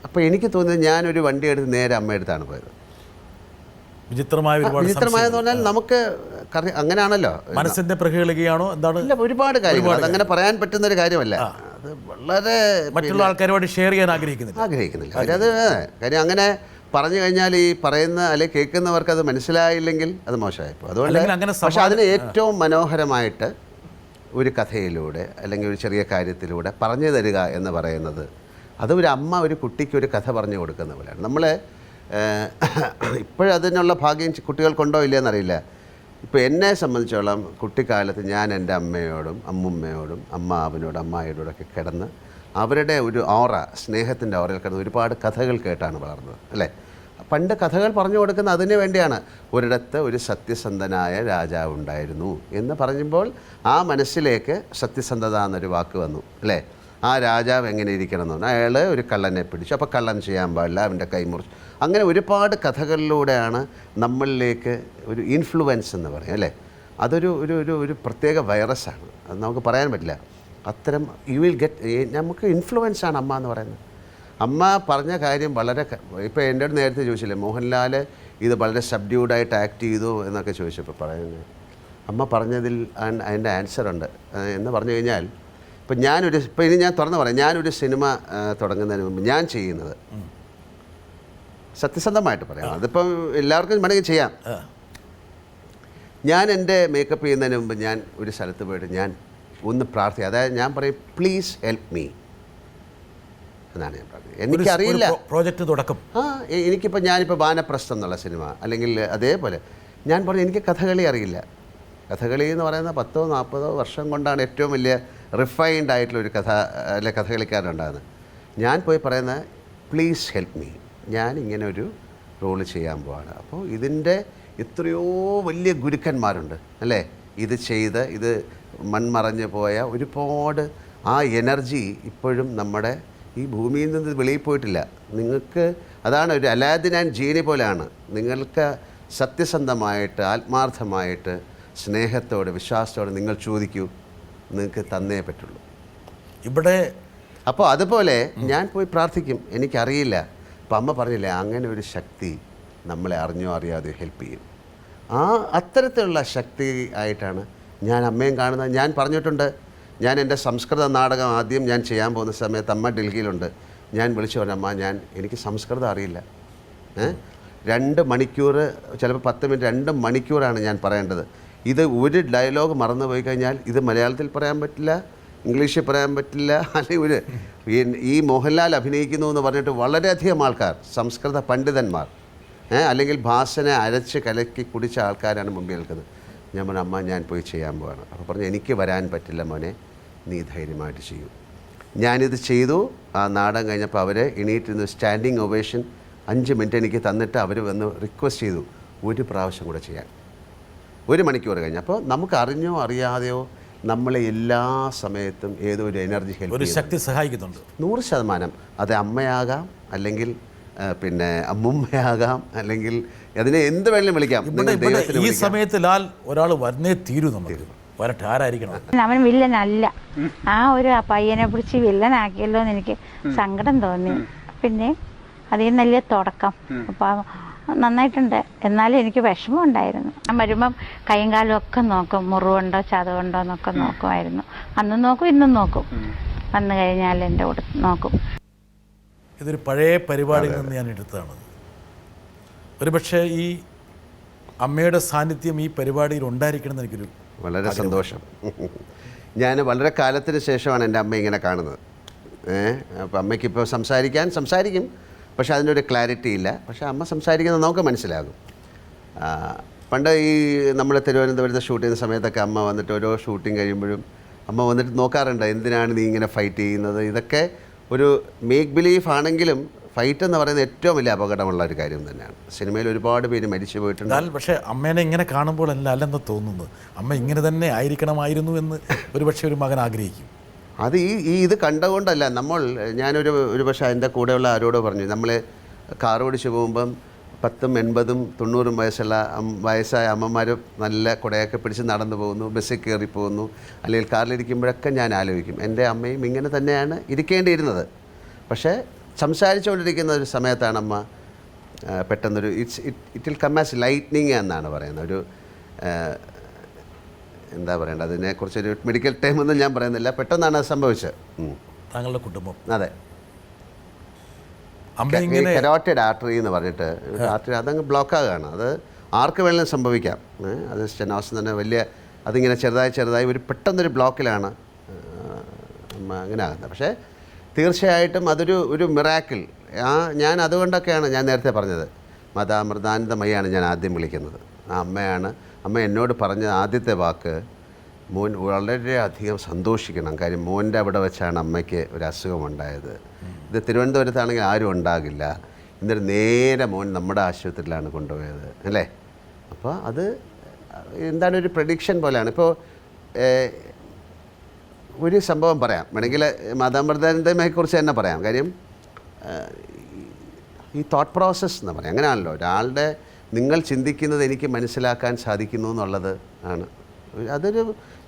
അപ്പോൾ എനിക്ക് തോന്നിയത് ഞാനൊരു വണ്ടി എടുത്ത് നേരെ അമ്മയെടുത്താണ് പോയത്. വിചിത്രമായെന്ന് പറഞ്ഞാൽ നമുക്ക് അങ്ങനെയാണല്ലോ, മനസ്സിൻ്റെ പ്രകേളികയാണോ എന്താണ്? ഇല്ല, ഒരുപാട് കാര്യങ്ങൾ അതങ്ങനെ പറയാൻ പറ്റുന്നൊരു കാര്യമല്ല. അത് വളരെ മറ്റുള്ള ആൾക്കാരുമായിട്ട് ഷെയർ ചെയ്യാൻ ആഗ്രഹിക്കുന്നില്ല. അവരത് കാര്യം അങ്ങനെ പറഞ്ഞു കഴിഞ്ഞാൽ ഈ പറയുന്ന അല്ലെങ്കിൽ കേൾക്കുന്നവർക്ക് അത് മനസ്സിലായില്ലെങ്കിൽ അത് മോശമായിപ്പോൾ. അതുകൊണ്ട് പക്ഷെ അതിന് ഏറ്റവും മനോഹരമായിട്ട് ഒരു കഥയിലൂടെ അല്ലെങ്കിൽ ഒരു ചെറിയ കാര്യത്തിലൂടെ പറഞ്ഞു തരിക എന്ന് പറയുന്നത്, അത് ഒരു അമ്മ ഒരു കുട്ടിക്ക് ഒരു കഥ പറഞ്ഞു കൊടുക്കുന്ന പോലെയാണ്. നമ്മൾ ഇപ്പോഴതിനുള്ള ഭാഗ്യം കുട്ടികൾക്കുണ്ടോ ഇല്ലയെന്നറിയില്ല. ഇപ്പോൾ എന്നെ സംബന്ധിച്ചോളം കുട്ടിക്കാലത്ത് ഞാൻ എൻ്റെ അമ്മയോടും അമ്മുമ്മയോടും അമ്മാവനോടും അമ്മായിയോടൊക്കെ കിടന്ന് അവരുടെ ഒരു ഓറ, സ്നേഹത്തിൻ്റെ ഓറയിൽ കിടന്ന് ഒരുപാട് കഥകൾ കേട്ടാണ് വളർന്നത് അല്ലേ. പണ്ട് കഥകൾ പറഞ്ഞു കൊടുക്കുന്ന അതിന് വേണ്ടിയാണ്. ഒരിടത്ത് ഒരു സത്യസന്ധനായ രാജാവ് ഉണ്ടായിരുന്നു എന്ന് പറയുമ്പോൾ ആ മനസ്സിലേക്ക് സത്യസന്ധത എന്നൊരു വാക്ക് വന്നു അല്ലേ. ആ രാജാവ് എങ്ങനെ ഇരിക്കണം എന്ന് പറഞ്ഞാൽ അയാൾ ഒരു കള്ളനെ പിടിച്ചു, അപ്പോൾ കള്ളൻ ചെയ്യാൻ പാടില്ല, അവൻ്റെ കൈ മുറിച്ചു. അങ്ങനെ ഒരുപാട് കഥകളിലൂടെയാണ് നമ്മളിലേക്ക് ഒരു ഇൻഫ്ലുവൻസ് എന്ന് പറയും അല്ലേ. അതൊരു ഒരു ഒരു ഒരു പ്രത്യേക വൈറസാണ്, അത് നമുക്ക് പറയാൻ പറ്റില്ല. അത്തരം യു വിൽ ഗെറ്റ്, നമുക്ക് ഇൻഫ്ലുവൻസാണ് അമ്മ എന്ന് പറയുന്നത്. അമ്മ പറഞ്ഞ കാര്യം വളരെ, ഇപ്പോൾ എൻ്റെ അടുത്ത് നേരത്തെ ചോദിച്ചില്ലേ മോഹൻലാൽ ഇത് വളരെ സബ്ഡ്യൂഡായിട്ട് ആക്ട് ചെയ്തു എന്നൊക്കെ ചോദിച്ചപ്പോൾ പറയുന്നത്, അമ്മ പറഞ്ഞതിൽ അതിൻ്റെ ആൻസറുണ്ട് എന്ന് പറഞ്ഞു കഴിഞ്ഞാൽ, ഇപ്പോൾ ഇനി ഞാൻ തുറന്ന് പറയാം, ഞാനൊരു സിനിമ തുടങ്ങുന്നതിന് മുമ്പ് ഞാൻ ചെയ്യുന്നത് സത്യസന്ധമായിട്ട് പറയാം, അതിപ്പം എല്ലാവർക്കും വേണമെങ്കിൽ ചെയ്യാം. ഞാൻ എൻ്റെ മേക്കപ്പ് ചെയ്യുന്നതിന് മുമ്പ് ഞാൻ ഒരു സ്ഥലത്ത് പോയിട്ട് ഞാൻ ഒന്ന് പ്രാർത്ഥിക്കുക, അതായത് ഞാൻ പറയും പ്ലീസ് ഹെൽപ്പ് മീ എന്നാണ് ഞാൻ പറഞ്ഞത്. എനിക്കറിയില്ല പ്രോജക്റ്റ് തുടക്കം. എനിക്കിപ്പോൾ ഞാനിപ്പോൾ വാനപ്രസ്ഥം എന്നുള്ള സിനിമ അല്ലെങ്കിൽ അതേപോലെ ഞാൻ പറഞ്ഞു എനിക്ക് കഥകളി അറിയില്ല. കഥകളി എന്ന് പറയുന്ന 10-40 വർഷം കൊണ്ടാണ് ഏറ്റവും വലിയ റിഫൈൻഡ് ആയിട്ടുള്ളൊരു കഥകളിക്കാരുണ്ടാകുന്നത്. ഞാൻ പോയി പറയുന്നത് പ്ലീസ് ഹെൽപ്പ് മീ, ഞാൻ ഇങ്ങനെ ഒരു റോള് ചെയ്യാൻ പോവാണ്. അപ്പോൾ ഇതിൻ്റെ എത്രയോ വലിയ ഗുരുക്കന്മാരുണ്ട് അല്ലേ. ഇത് ചെയ്ത് ഇത് മൺമറഞ്ഞു പോയ ഒരുപാട് ആ എനർജി ഇപ്പോഴും നമ്മുടെ ഈ ഭൂമിയിൽ നിന്ന് വെളിയിൽ പോയിട്ടില്ല. നിങ്ങൾക്ക് അതാണ് ഒരു അലാദിൻ ആൻഡ് ജീനി പോലെയാണ്. നിങ്ങൾക്ക് സത്യസന്ധമായിട്ട് ആത്മാർത്ഥമായിട്ട് സ്നേഹത്തോടെ വിശ്വാസത്തോടെ നിങ്ങൾ ചോദിക്കൂ, നിങ്ങൾക്ക് തന്നേ പറ്റുള്ളൂ ഇവിടെ. അപ്പോൾ അതുപോലെ ഞാൻ പോയി പ്രാർത്ഥിക്കും, എനിക്കറിയില്ല. അപ്പം അമ്മ പറഞ്ഞില്ലേ അങ്ങനെ ഒരു ശക്തി നമ്മളെ അറിഞ്ഞോ അറിയാതെ ഹെൽപ്പ് ചെയ്യും. അത്തരത്തിലുള്ള ശക്തി ആയിട്ടാണ് ഞാൻ അമ്മയും കാണുന്നത്. ഞാൻ പറഞ്ഞിട്ടുണ്ട്, ഞാൻ എൻ്റെ സംസ്കൃത നാടകം ആദ്യം ഞാൻ ചെയ്യാൻ പോകുന്ന സമയത്ത് അമ്മ ഡൽഹിയിലുണ്ട്. ഞാൻ വിളിച്ചു പറഞ്ഞു, അമ്മ എനിക്ക് സംസ്കൃതം അറിയില്ല, 2 മണിക്കൂർ ചിലപ്പോൾ 10 മിനിറ്റ് 2 മണിക്കൂറാണ് ഞാൻ പറയേണ്ടത്. ഇത് ഒരു ഡയലോഗ് മറന്നു പോയി കഴിഞ്ഞാൽ ഇത് മലയാളത്തിൽ പറയാൻ പറ്റില്ല, ഇംഗ്ലീഷിൽ പറയാൻ പറ്റില്ല. അല്ലെങ്കിൽ ഈ മോഹൻലാൽ അഭിനയിക്കുന്നു എന്ന് പറഞ്ഞിട്ട് വളരെയധികം ആൾക്കാർ, സംസ്കൃത പണ്ഡിതന്മാർ അല്ലെങ്കിൽ ഭാഷനെ അരച്ച് കലക്കി കുടിച്ച ആൾക്കാരാണ് മുമ്പിൽ നിൽക്കുന്നത്. ഞാൻ പറഞ്ഞു, അമ്മ ഞാൻ പോയി ചെയ്യാൻ പോവാണ്. അപ്പോൾ പറഞ്ഞു, എനിക്ക് വരാൻ പറ്റില്ല മോനെ, നീ ധൈര്യമായിട്ട് ചെയ്യൂ. ഞാനിത് ചെയ്തു. ആ നാടകം കഴിഞ്ഞപ്പോൾ അവർ എണീറ്റിരുന്ന് സ്റ്റാൻഡിങ് ഒവേഷൻ 5 മിനിറ്റ് എനിക്ക് തന്നിട്ട് അവർ വന്ന് റിക്വസ്റ്റ് ചെയ്തു ഒരു പ്രാവശ്യം കൂടെ ചെയ്യാൻ. 1 മണിക്കൂർ കഴിഞ്ഞ്. അപ്പോൾ നമുക്ക് അറിഞ്ഞോ അറിയാതെയോ നമ്മളെ എല്ലാ സമയത്തും ഏതോ ഒരു എനർജി ഹെൽപ്പ്, ഒരു ശക്തി സഹായിക്കുന്നുണ്ട് 100%. അത് അമ്മയാകാം, അല്ലെങ്കിൽ അമ്മുമ്മയാകാം, അല്ലെങ്കിൽ അതിനെ എന്ത് വേണമെങ്കിലും വിളിക്കാം. ഈ സമയത്ത് ലാൽ ഒരാൾ വന്നേ തീരൂ, നമുക്ക് വരട്ടെ, ആരായിരിക്കണം? അവൻ വില്ലനല്ല. ആ ഒരു പയ്യനെ പിടിച്ച് വില്ലനാക്കിയല്ലോ എന്ന് എനിക്ക് സങ്കടം തോന്നി. പിന്നെ അതിൽ നല്ല തുടക്കം. അപ്പം നന്നായിട്ടുണ്ട്. എന്നാലും എനിക്ക് വിഷമം ഉണ്ടായിരുന്നു. ഞാൻ വരുമ്പം കൈയും കാലും ഒക്കെ നോക്കും, മുറിവുണ്ടോ ചതവുണ്ടോ എന്നൊക്കെ നോക്കുമായിരുന്നു. അന്നും നോക്കും, ഇന്നും നോക്കും. വന്നു കഴിഞ്ഞാൽ എൻ്റെ കൂടെ നോക്കും. ഇതൊരു പഴയ പരിപാടിയിൽ നിന്ന് ഞാൻ എടുത്തതാണ്. ഒരുപക്ഷെ ഈ അമ്മയുടെ സാന്നിധ്യം ഈ പരിപാടിയിൽ ഉണ്ടായിരിക്കണം എന്ന് എനിക്കൊരു വളരെ സന്തോഷം. ഞാൻ വളരെ കാലത്തിന് ശേഷമാണ് എൻ്റെ അമ്മ ഇങ്ങനെ കാണുന്നത്. അപ്പോൾ അമ്മയ്ക്കിപ്പോൾ സംസാരിക്കും, പക്ഷേ അതിനൊരു ക്ലാരിറ്റി ഇല്ല. പക്ഷേ അമ്മ സംസാരിക്കുന്നത് നമുക്ക് മനസ്സിലാകും. പണ്ട് ഈ നമ്മൾ തിരുവനന്തപുരത്ത് ഷൂട്ട് ചെയ്യുന്ന സമയത്തൊക്കെ അമ്മ വന്നിട്ട് ഓരോ ഷൂട്ടിങ് കഴിയുമ്പോഴും അമ്മ വന്നിട്ട് നോക്കാറുണ്ട്, എന്തിനാണ് നീ ഇങ്ങനെ ഫൈറ്റ് ചെയ്യുന്നത്. ഇതൊക്കെ ഒരു മേക്ക് ബിലീഫ് ആണെങ്കിലും ഫൈറ്റ് എന്ന് പറയുന്നത് ഏറ്റവും വലിയ അപകടമുള്ള ഒരു കാര്യം തന്നെയാണ്. സിനിമയിൽ ഒരുപാട് പേര് മരിച്ചു പോയിട്ടുണ്ട്. എന്നാൽ പക്ഷേ അമ്മേനെ ഇങ്ങനെ കാണുമ്പോൾ അല്ലെന്ന് തോന്നുന്നത്, അമ്മ ഇങ്ങനെ തന്നെ ആയിരിക്കണമായിരുന്നു എന്ന് ഒരുപക്ഷെ ഒരു മകൻ ആഗ്രഹിക്കും. അത് ഇത് കണ്ടുകൊണ്ടല്ല. ഒരു പക്ഷേ എൻ്റെ കൂടെയുള്ള ആരോടോ പറഞ്ഞു, നമ്മൾ കാർ ഓടിച്ച് പോകുമ്പം 10, 80, 90 വയസ്സായ അമ്മമാർ നല്ല കുടയൊക്കെ പിടിച്ച് നടന്നു പോകുന്നു, ബസ്സിൽ കയറി പോകുന്നു, അല്ലെങ്കിൽ കാറിലിരിക്കുമ്പോഴൊക്കെ ഞാൻ ആലോചിക്കും എൻ്റെ അമ്മയും ഇങ്ങനെ തന്നെയാണ് ഇരിക്കേണ്ടിയിരുന്നത്. പക്ഷേ സംസാരിച്ചുകൊണ്ടിരിക്കുന്ന ഒരു സമയത്താണ് അമ്മ പെട്ടെന്നൊരു it will come as lightning എന്നാണ് പറയുന്നത്. ഒരു എന്താ പറയേണ്ടത്, അതിനെക്കുറിച്ചൊരു മെഡിക്കൽ ടൈം ഒന്നും ഞാൻ പറയുന്നില്ല, പെട്ടെന്നാണ് അത് സംഭവിച്ചത്. താങ്കളുടെ കുടുംബം അതെ, കരോട്ടിഡ് ആർട്ടറി എന്ന് പറഞ്ഞിട്ട് ആർട്ടറി അതങ്ങ് ബ്ലോക്കാകുകയാണ്. അത് ആർക്ക് വേണമെങ്കിലും സംഭവിക്കാം. അത് സ്റ്റെനോസിസ് തന്നെ വലിയ അതിങ്ങനെ ചെറുതായി ഒരു പെട്ടെന്നൊരു ബ്ലോക്കിലാണ് അങ്ങനെ ആകുന്നത്. പക്ഷേ തീർച്ചയായിട്ടും അതൊരു മിറാക്കിൾ. ഞാൻ അതുകൊണ്ടൊക്കെയാണ് ഞാൻ നേരത്തെ പറഞ്ഞത്, മതാമൃതാനന്ദമയാണ് ഞാൻ ആദ്യം വിളിക്കുന്നത്. ആ അമ്മയാണ്. അമ്മ എന്നോട് പറഞ്ഞ ആദ്യത്തെ വാക്ക്, മോൻ വളരെയധികം സന്തോഷിക്കണം, കാര്യം മോൻ്റെ അവിടെ വെച്ചാണ് അമ്മയ്ക്ക് ഒരു അസുഖമുണ്ടായത്. ഇത് തിരുവനന്തപുരത്താണെങ്കിൽ ആരും ഉണ്ടാകില്ല, എന്നിട്ട് നേരെ മോൻ നമ്മുടെ ആശുപത്രിയിലാണ് കൊണ്ടുപോയത് അല്ലേ. അപ്പോൾ അത് എന്താണ് ഒരു പ്രഡിക്ഷൻ പോലെയാണ്. ഇപ്പോൾ ഒരു സംഭവം പറയാം, വേണമെങ്കിൽ മാതാമൃതാനന്ദമയെക്കുറിച്ച് തന്നെ പറയാം. കാര്യം ഈ തോട്ട് പ്രോസസ്സ് എന്ന് പറയാം, അങ്ങനെയാണല്ലോ ഒരാളുടെ നിങ്ങൾ ചിന്തിക്കുന്നത് എനിക്ക് മനസ്സിലാക്കാൻ സാധിക്കുന്നു എന്നുള്ളത് ആണ്. അതൊരു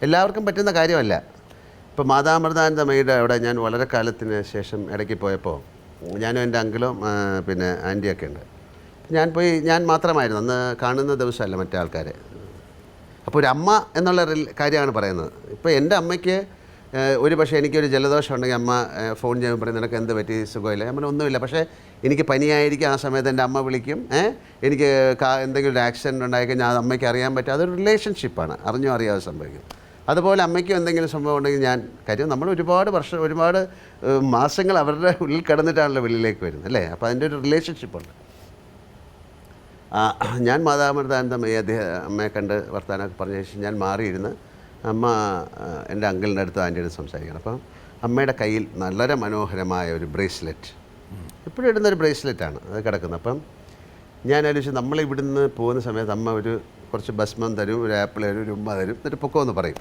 എല്ലാവർക്കും പറ്റുന്ന കാര്യമല്ല. ഇപ്പോൾ മാതാമൃതാനന്ദമയുടെ അവിടെ ഞാൻ വളരെ കാലത്തിന് ശേഷം ഇടയ്ക്ക് പോയപ്പോൾ ഞാനും എൻ്റെ അങ്കിളും പിന്നെ ആൻറ്റിയൊക്കെ ഉണ്ട്. ഞാൻ മാത്രമായിരുന്നു അന്ന്, കാണുന്ന ദിവസമല്ല മറ്റേ ആൾക്കാരെ. അപ്പോൾ ഒരു അമ്മ എന്നുള്ള കാര്യമാണ് പറയുന്നത്. ഇപ്പോൾ എൻ്റെ അമ്മയ്ക്ക് ഒരു പക്ഷേ എനിക്കൊരു ജലദോഷം ഉണ്ടെങ്കിൽ അമ്മ ഫോൺ ചെയ്യുമ്പോൾ പറയും നിനക്ക് എന്ത് പറ്റി, സുഖമില്ല. ഞാൻ പറഞ്ഞു ഒന്നുമില്ല, പക്ഷേ എനിക്ക് പനിയായിരിക്കും. ആ സമയത്ത് എൻ്റെ അമ്മ വിളിക്കും. എനിക്ക് എന്തെങ്കിലും ഒരു ആക്സിഡൻറ്റ് ഉണ്ടായിക്കഴിഞ്ഞാൽ അത് അമ്മയ്ക്ക് അറിയാൻ പറ്റും. അതൊരു റിലേഷൻഷിപ്പാണ്, അറിഞ്ഞോ അറിയാതെ സംഭവിക്കും. അതുപോലെ അമ്മയ്ക്കും എന്തെങ്കിലും സംഭവം ഉണ്ടെങ്കിൽ കാര്യം നമ്മൾ ഒരുപാട് മാസങ്ങൾ അവരുടെ ഉള്ളിൽ കിടന്നിട്ടാണല്ലോ വെളിയിലേക്ക് വരുന്നത് അല്ലേ. അപ്പോൾ അതിൻ്റെ ഒരു റിലേഷൻഷിപ്പുണ്ട്. ഞാൻ മാതാമൃതാനന്ദമയെ അമ്മയെ കണ്ട് വർത്തമാനമൊക്കെ പറഞ്ഞ ശേഷം ഞാൻ മാറിയിരുന്ന് അമ്മ എൻ്റെ അങ്കിളിൻ്റെ അടുത്ത് ആൻറ്റിയുടെ സംസാരിക്കണം. അപ്പം അമ്മയുടെ കയ്യിൽ വളരെ മനോഹരമായ ഒരു ബ്രേസ്ലെറ്റ്, എപ്പോഴും ഇടുന്നൊരു ബ്രേസ്ലെറ്റാണ് അത് കിടക്കുന്നത്. അപ്പം ഞാൻ ആലോചിച്ചു, നമ്മളിവിടുന്ന് പോകുന്ന സമയത്ത് അമ്മ കുറച്ച് ഭസ്മം തരും, ഒരു ആപ്പിൾ തരും, ഒരു ഉമ്മ തരും, എന്നിട്ട് പൊക്കമെന്ന് പറയും.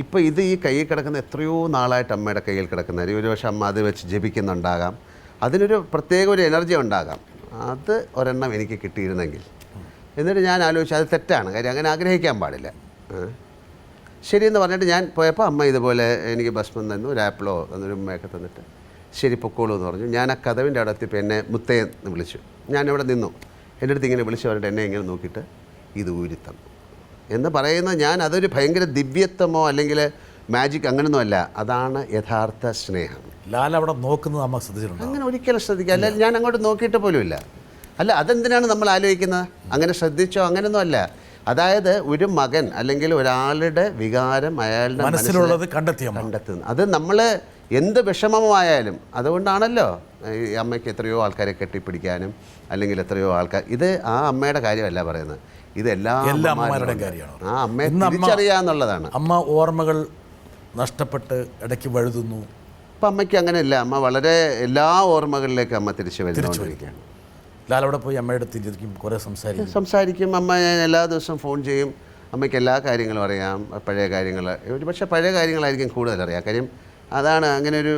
ഇപ്പോൾ ഈ കയ്യിൽ കിടക്കുന്ന എത്രയോ നാളായിട്ട് അമ്മയുടെ കയ്യിൽ കിടക്കുന്ന ഒരു പക്ഷേ അമ്മ അത് വെച്ച് ജപിക്കുന്നുണ്ടാകാം, അതിനൊരു പ്രത്യേക ഒരു എനർജി ഉണ്ടാകാം. അത് ഒരെണ്ണം എനിക്ക് കിട്ടിയിരുന്നെങ്കിൽ. എന്നിട്ട് ഞാൻ ആലോചിച്ചു അത് തെറ്റാണ്, കാര്യം അങ്ങനെ ആഗ്രഹിക്കാൻ പാടില്ല. ശരിയെന്ന് പറഞ്ഞിട്ട് ഞാൻ പോയപ്പോൾ അമ്മ ഇതുപോലെ എനിക്ക് ഭസ്മം തന്നു, ഒരു ആപ്പിളോ എന്നൊരു ഉമ്മയൊക്കെ തന്നിട്ട് ശരി പൊക്കോളൂ എന്ന് പറഞ്ഞു. ഞാൻ ആ കഥവിൻ്റെ അവിടെ എത്തിയപ്പോൾ എന്നെ മുത്തയെന്ന് വിളിച്ചു. ഞാനിവിടെ നിന്നു, എൻ്റെ അടുത്ത് ഇങ്ങനെ വിളിച്ചു പറഞ്ഞിട്ട് എന്നെ ഇങ്ങനെ നോക്കിയിട്ട് ഇത് ഊരിത്തം എന്ന് പറയുന്നത് അതൊരു ഭയങ്കര ദിവ്യത്വമോ അല്ലെങ്കിൽ മാജിക് അങ്ങനെയൊന്നുമല്ല, അതാണ് യഥാർത്ഥ സ്നേഹം. ലാൽ അവിടെ നോക്കുന്നത് അമ്മ ശ്രദ്ധിച്ചിട്ടുണ്ട്? അങ്ങനെ ഒരിക്കലും ശ്രദ്ധിക്കുക, അല്ല ഞാൻ അങ്ങോട്ട് നോക്കിയിട്ട് പോലുമില്ല. അല്ല അതെന്തിനാണ് നമ്മൾ ആലോചിക്കുന്നത്, അങ്ങനെ ശ്രദ്ധിച്ചോ അങ്ങനെയൊന്നും അല്ല. അതായത് ഒരു മകൻ അല്ലെങ്കിൽ ഒരാളുടെ വികാരം അയാളുടെ മനസ്സിലുള്ളത് കണ്ടെത്തുന്നു. അത് നമ്മൾ എന്ത് വിഷമമായാലും, അതുകൊണ്ടാണല്ലോ ഈ അമ്മയ്ക്ക് എത്രയോ ആൾക്കാരെ കെട്ടിപ്പിടിക്കാനും അല്ലെങ്കിൽ എത്രയോ ആൾക്കാർ, ഇത് ആ അമ്മയുടെ കാര്യമല്ല പറയുന്നത്, ഇത് എല്ലാ അമ്മമാരുടെയും കാര്യമാണ്. ആ അമ്മയെ തിരിച്ചറിയാന്നുള്ളതാണ്. അമ്മ ഓർമ്മകൾ നഷ്ടപ്പെട്ട് ഇടയ്ക്ക് വഴുതുന്നു. അപ്പം അമ്മയ്ക്ക് അങ്ങനെയല്ല, അമ്മ വളരെ എല്ലാ ഓർമ്മകളിലേക്ക് അമ്മ തിരിച്ചു വരുന്നുകൊണ്ടിരിക്കുകയാണ്. ലാലവിടെ പോയി അമ്മയുടെ അടുത്ത് കുറേ സംസാരിക്കും. അമ്മ ഞാൻ എല്ലാ ദിവസവും ഫോൺ ചെയ്യും. അമ്മയ്ക്ക് എല്ലാ കാര്യങ്ങളും അറിയാം, പഴയ കാര്യങ്ങൾ, ഒരു പക്ഷേ പഴയ കാര്യങ്ങളായിരിക്കും കൂടുതൽ അറിയാം. കാര്യം അതാണ് അങ്ങനെ ഒരു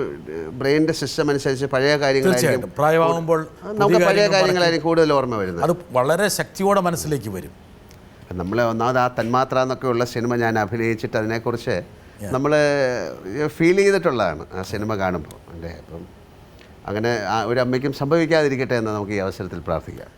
ബ്രെയിനിൻ്റെ സിസ്റ്റം അനുസരിച്ച് പഴയ കാര്യങ്ങളായിരിക്കും, പ്രായമാകുമ്പോൾ നമുക്ക് പഴയ കാര്യങ്ങളായിരിക്കും കൂടുതൽ ഓർമ്മ വരുന്നത്. അത് വളരെ ശക്തിയോടെ മനസ്സിലേക്ക് വരും. നമ്മൾ ഒന്നാമത് ആ തന്മാത്ര എന്നൊക്കെയുള്ള സിനിമ ഞാൻ അഭിനയിച്ചിട്ട് അതിനെക്കുറിച്ച് നമ്മൾ ഫീൽ ചെയ്തിട്ടുള്ളതാണ് ആ സിനിമ കാണുമ്പോൾ. അപ്പം അങ്ങനെ ഒരു അമ്മയ്ക്കും സംഭവിക്കാതിരിക്കട്ടെ എന്ന് നമുക്ക് ഈ അവസരത്തിൽ പ്രാർത്ഥിക്കാം.